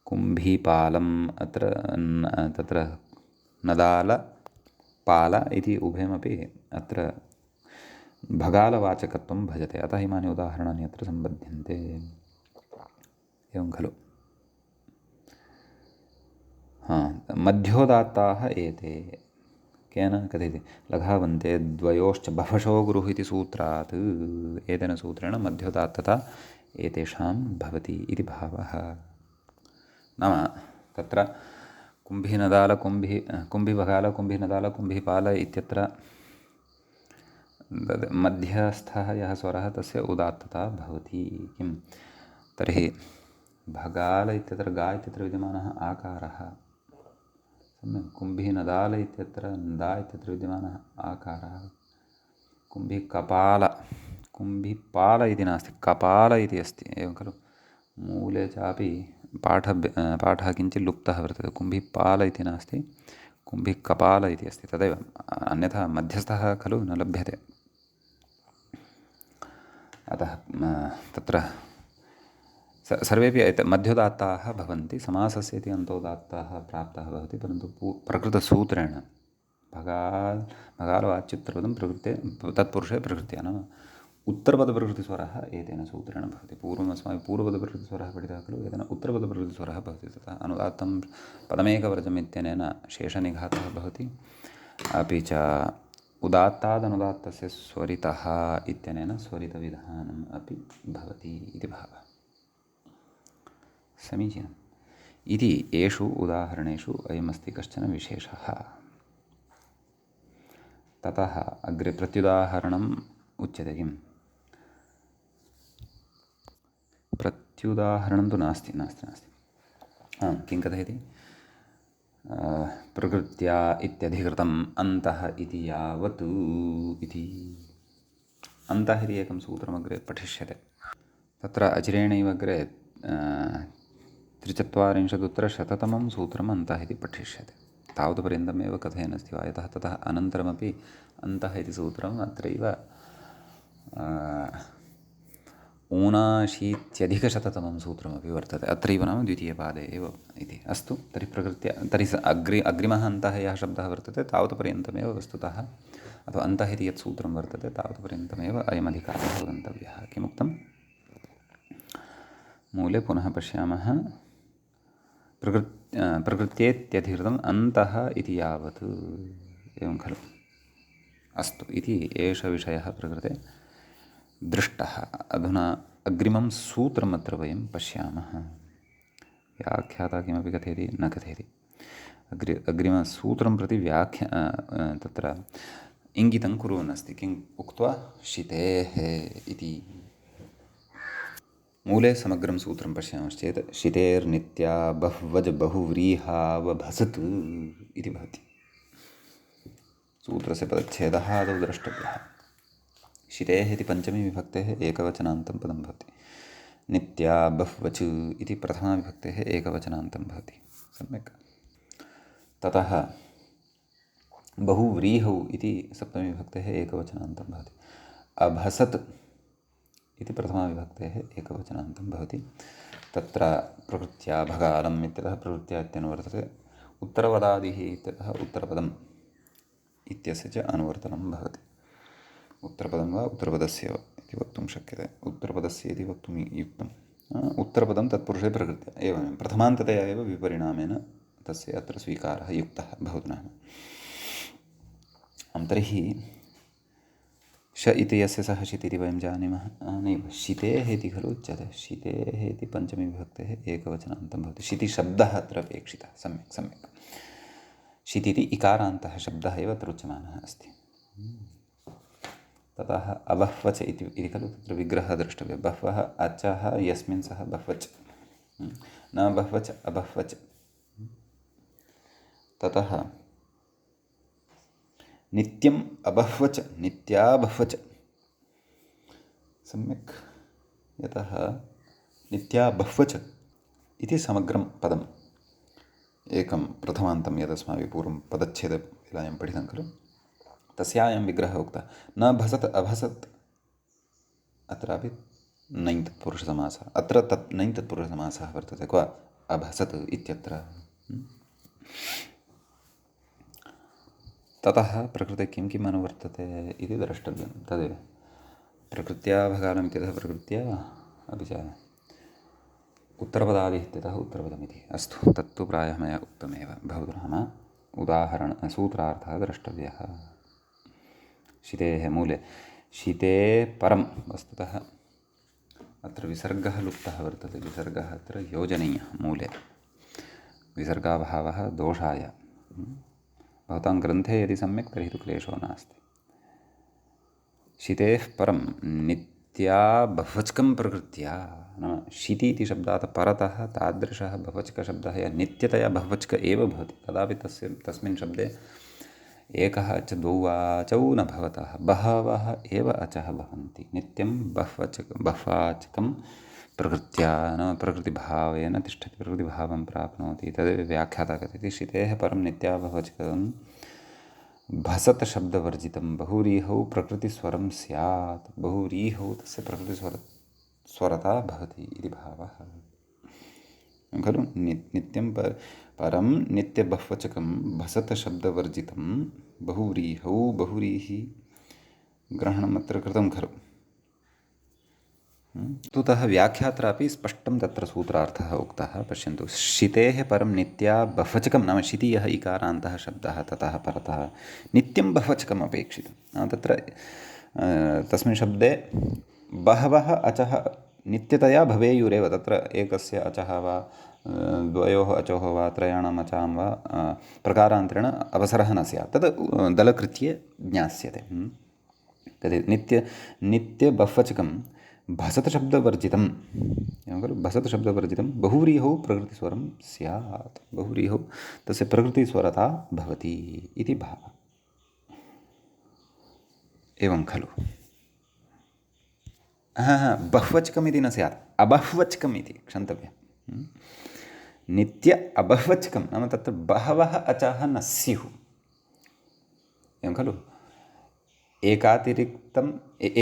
कुम्भीपालम्। अत्र तत्र नदालपाल इति उभयमपि अत्र भगालवाचकत्वं भजते। अतः इमानि उदाहरणानि अत्र सम्बध्यन्ते, एवं खलु। मध्योदात्ताः एते केन कथयति? लघावन्ते द्वयोश्च बभषो गुरुः इति सूत्रात् एतेन सूत्रेण मध्योदात्तता एतेषां भवति इति भावः। नाम तत्र कुम्भीनदाल कुम्भीभगाल कुम्भीनदाल कुम्भीपाल इत्यत्र मध्यस्थः यः स्वरः तस्य उदात्तता भवति। किं तर्हि भगाल इत्यत्र गा इत्यत्र विद्यमानः आकारः सम्यक्। कुम्भीनदाल इत्यत्र दा इत्यत्र विद्यमानः आकारः। कुम्भीकपाल, कुम्भीपाल इति नास्ति, कपाल इति अस्ति, एवं खलु। मूले चापि पाठः किञ्चित् लुप्तः वर्तते। कुम्भीपाल इति नास्ति, कुम्भीकपाल इति अस्ति, तदेव। अन्यथा मध्यस्थः खलु न लभ्यते। अतः तत्र सर्वेपि मध्योदात्ताः भवन्ति। समासस्य इति अन्तोदात्ताः प्राप्तः भवति, परन्तु प्रकृतसूत्रेण भगालवाच्युत्तरपदं प्रकृते तत्पुरुषे प्रकृत्या, नाम उत्तरपदप्रकृतिस्वरः एतेन सूत्रेण भवति। पूर्वम् अस्माभिः पूर्वपदप्रकृतिस्वरः पठितः खलु, एतेन उत्तरपदप्रकृतिस्वरः भवति। तथा अनुदात्तं पदमेकवर्जम् इत्यनेन शेषनिघातः भवति। अपि च उदात्तादनुदात्तस्य स्वरितः इत्यनेन स्वरितविधानम् अपि भवति इति भावः। समीचीनम् इति येषु उदाहरणेषु अयमस्ति कश्चन विशेषः। ततः अग्रे प्रत्युदाहरणम् उच्यते। किम् प्रत्युदाहरणं तु नास्ति। किं कथयति? प्रकृत्या इत्यधिकृतम् अन्तः इति यावत् इति अन्तः इति एकं सूत्रमग्रे पठिष्यते। तत्र अचिरेणैव अग्रे 43-शततमं सूत्रम् अन्तः इति पठिष्यते। तावत्पर्यन्तमेव कथयन्नस्ति वा, यतः ततः अनन्तरमपि अन्तः इति सूत्रम् अत्रैव 79-शततमं सूत्रमपि वर्तते, अत्रैव नाम द्वितीयपादे एव इति। अस्तु, तर्हि प्रकृत्या अग्रिमः अन्तः यः शब्दः वर्तते तावत्पर्यन्तमेव वस्तुतः, अथवा अन्तः इति यत् सूत्रं वर्तते तावत्पर्यन्तमेव अयमधिकारः गन्तव्यः। किमुक्तं? मूले पुनः पश्यामः। प्रकृत्येत्यधिकृतम् अन्तः इति यावत्, एवं खलु? अस्तु, इति एष विषयः प्रकृते दृष्टः। अधुना अग्रिमं सूत्रम् अत्र वयं पश्यामः। व्याख्याता किमपि कथयति न कथयति, अग्रिमसूत्रं प्रति तत्र इङ्गितं कुर्वन् अस्ति। किम् उक्त्वा? शितेः इति। मूले समग्रं सूत्रं पश्यामश्चेत् शितेर्नित्या बह्वज बहुव्रीहावभसत् इति भवति। सूत्रस्य पदच्छेदः आदौ द्रष्टव्यः। शितेः इति पञ्चमी विभक्तेः एकवचनान्तं पदं भवति। नित्या बह्वच इति प्रथमा विभक्तेः एकवचनान्तं भवति। सम्यक्। ततः बहुव्रीहौ इति सप्तमी विभक्तेः एकवचनान्तं भवति। अभसत् इति प्रथमा विभक्तेः एकवचनान्तं भवति। तत्र प्रकृत्या भगालम् इत्यतः प्रकृत्या इत्यनुवर्तते। उत्तरपदादिः इत्यतः उत्तरपदम् इत्यस्य च अनुवर्तनं भवति। उत्तरपदं वा उत्तरपदस्य वा इति वक्तुं शक्यते। उत्तरपदस्य इति वक्तुं युक्तम्। उत्तरपदं तत्पुरुषे प्रकृत्या एवमेव प्रथमान्ततया एव विपरिणामेन तस्य अत्र स्वीकारः युक्तः भवतु नाम। तर्हि श इति यस्य सः शित् इति वयं जानीमः। नैव, शितेः इति खलु उच्यते। शितेः इति पञ्चमी विभक्तेः एकवचनान्तं भवति। शितिशब्दः अत्र अपेक्षितः। सम्यक् सम्यक्। शितिति इकारान्तः शब्दः एव अत्र उच्यमानः अस्ति। ततः अबह्वच इति खलु तत्र विग्रहः द्रष्टव्यः। बह्वः अचः यस्मिन् सः बह्वच, न बह्वच अबह्वच। ततः नित्यम् अबह्वच, नित्या बह्वच। सम्यक्। यतः नित्या बह्वच इति समग्रं पदम् एकं प्रथमान्तं यदस्माभिः पूर्वं पदच्छेदवेलायां पठितं खलु, तस्यायं विग्रहः उक्तः। न भसत् अभसत्, अत्रापि नञ् तत्पुरुषसमासः। अत्र नञ् तत्पुरुषसमासः वर्तते। क्व? अभसत् इत्यत्र। ततः प्रकृते किं किम् अनुवर्तते इति द्रष्टव्यं। तदेव प्रकृत्या भगालम् इत्यतः प्रकृत्या, अपि च उत्तरपदादिः इत्यतः उत्तरपदमिति। अस्तु, तत्तु प्रायः मया उक्तमेव। भवतु नाम सूत्रार्थः द्रष्टव्यः। शितेः मूले शिते परं, वस्तुतः अत्र विसर्गः लुप्तः वर्तते। विसर्गः अत्र योजनीयः मूले। विसर्गाभावः दोषाय। भवतां ग्रन्थे यदि सम्यक् तर्हि तु क्लेशो नास्ति। शितेः परं नित्या बह्वचकं प्रकृत्या, नाम शिति इति शब्दात् परतः तादृशः बह्वचकशब्दः यः नित्यतया बह्वचक एव भवति। कदापि तस्मिन् शब्दे एकः अच द्वौ वाचौ न भवतः, बहवः एव अचः भवन्ति। नित्यं बह्वाचकं प्रकृत्या, नाम प्रकृतिभावेन तिष्ठति, प्रकृतिभावं प्राप्नोति। तदेव व्याख्याता कथयति। शितेः परं नित्या बह्वचकं भसत् शब्दवर्जितं बहुव्रीहौ प्रकृतिस्वरं स्यात्। बहुव्रीहौ तस्य प्रकृतिस्वरता भवति इति भावः खलु। नित्यं परं नित्यबह्वचकं भसत् शब्दवर्जितं बहुव्रीहौ, बहुव्रीहि ग्रहणम् अत्र कृतं खलु। ततः व्याख्यात्रापि स्पष्टं तत्र सूत्रार्थः उक्तः। पश्यन्तु, शितेः परं नित्या बह्वचकं, नाम शिति यः इकारान्तः शब्दः ततः परतः नित्यं बह्वचकम् अपेक्षितं। तत्र तस्मिन् शब्दे बहवः अचः नित्यतया भवेयुरेव। तत्र एकस्य अचः वा द्वयोः अचोः वा त्रयाणाम् अचां वा प्रकारान्तरेण अवसरः न स्यात्। तद् दलकृत्ये ज्ञास्यते। तद् नित्यबह्वचकं भसतशब्दवर्जितं एवं खलु भसतशब्दवर्जितं बहुव्रीहौ प्रकृतिस्वरं स्यात् बहुव्रीहौ तस्य प्रकृतिस्वरता भवति इति भावः एवं खलु बहुवचकमिति न स्यात् अबह्वचकम् इति क्षन्तव्यं नित्य अबह्वचकं नाम तत्र बहवः अचः न स्युः एवं खलु एकातिरिक्तम्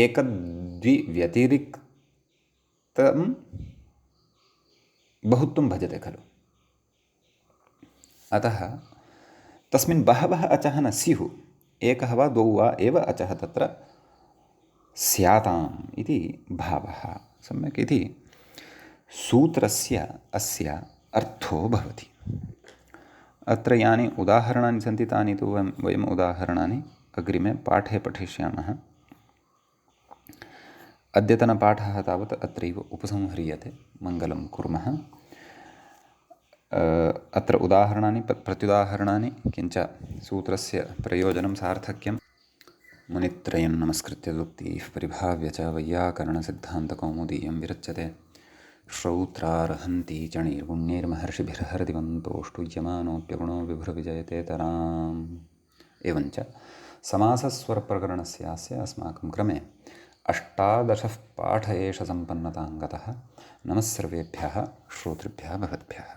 एकद्विव्यतिरिक्तं बहुत्वं भजते खलु अतः तस्मिन् बहवः अचः न स्युः एकः वा द्वौ वा एव अचः तत्र स्याताम् इति भावः सम्यक् इति सूत्रस्य अस्य अर्थो भवति अत्र यानि उदाहरणानि सन्ति तानि तु वयम् उदाहरणानि अग्रिमे पाठे पठिष्यामः अद्यतनपाठः तावत् अत्रैव उपसंह्रियते मङ्गलं कुर्मः अत्र उदाहरणानि प्रत्युदाहरणानि किञ्च सूत्रस्य प्रयोजनं सार्थक्यं मुनित्रयं नमस्कृत्य उक्तिः परिभाव्य च वैयाकरणसिद्धान्तकौमुदीयं विरच्यते श्रौत्रार्हन्ति च निर्गुण्यैर्महर्षिभिर्हरदिवन्तोष्टुयमानोऽप्यगुणो विभुरविजयते तराम् एवञ्च समासस्वरप्रकरणस्यास्य अस्माकं क्रमे 18 पाठ एष सम्पन्नतां गतः नमः सर्वेभ्यः श्रोतृभ्यः भवद्भ्यः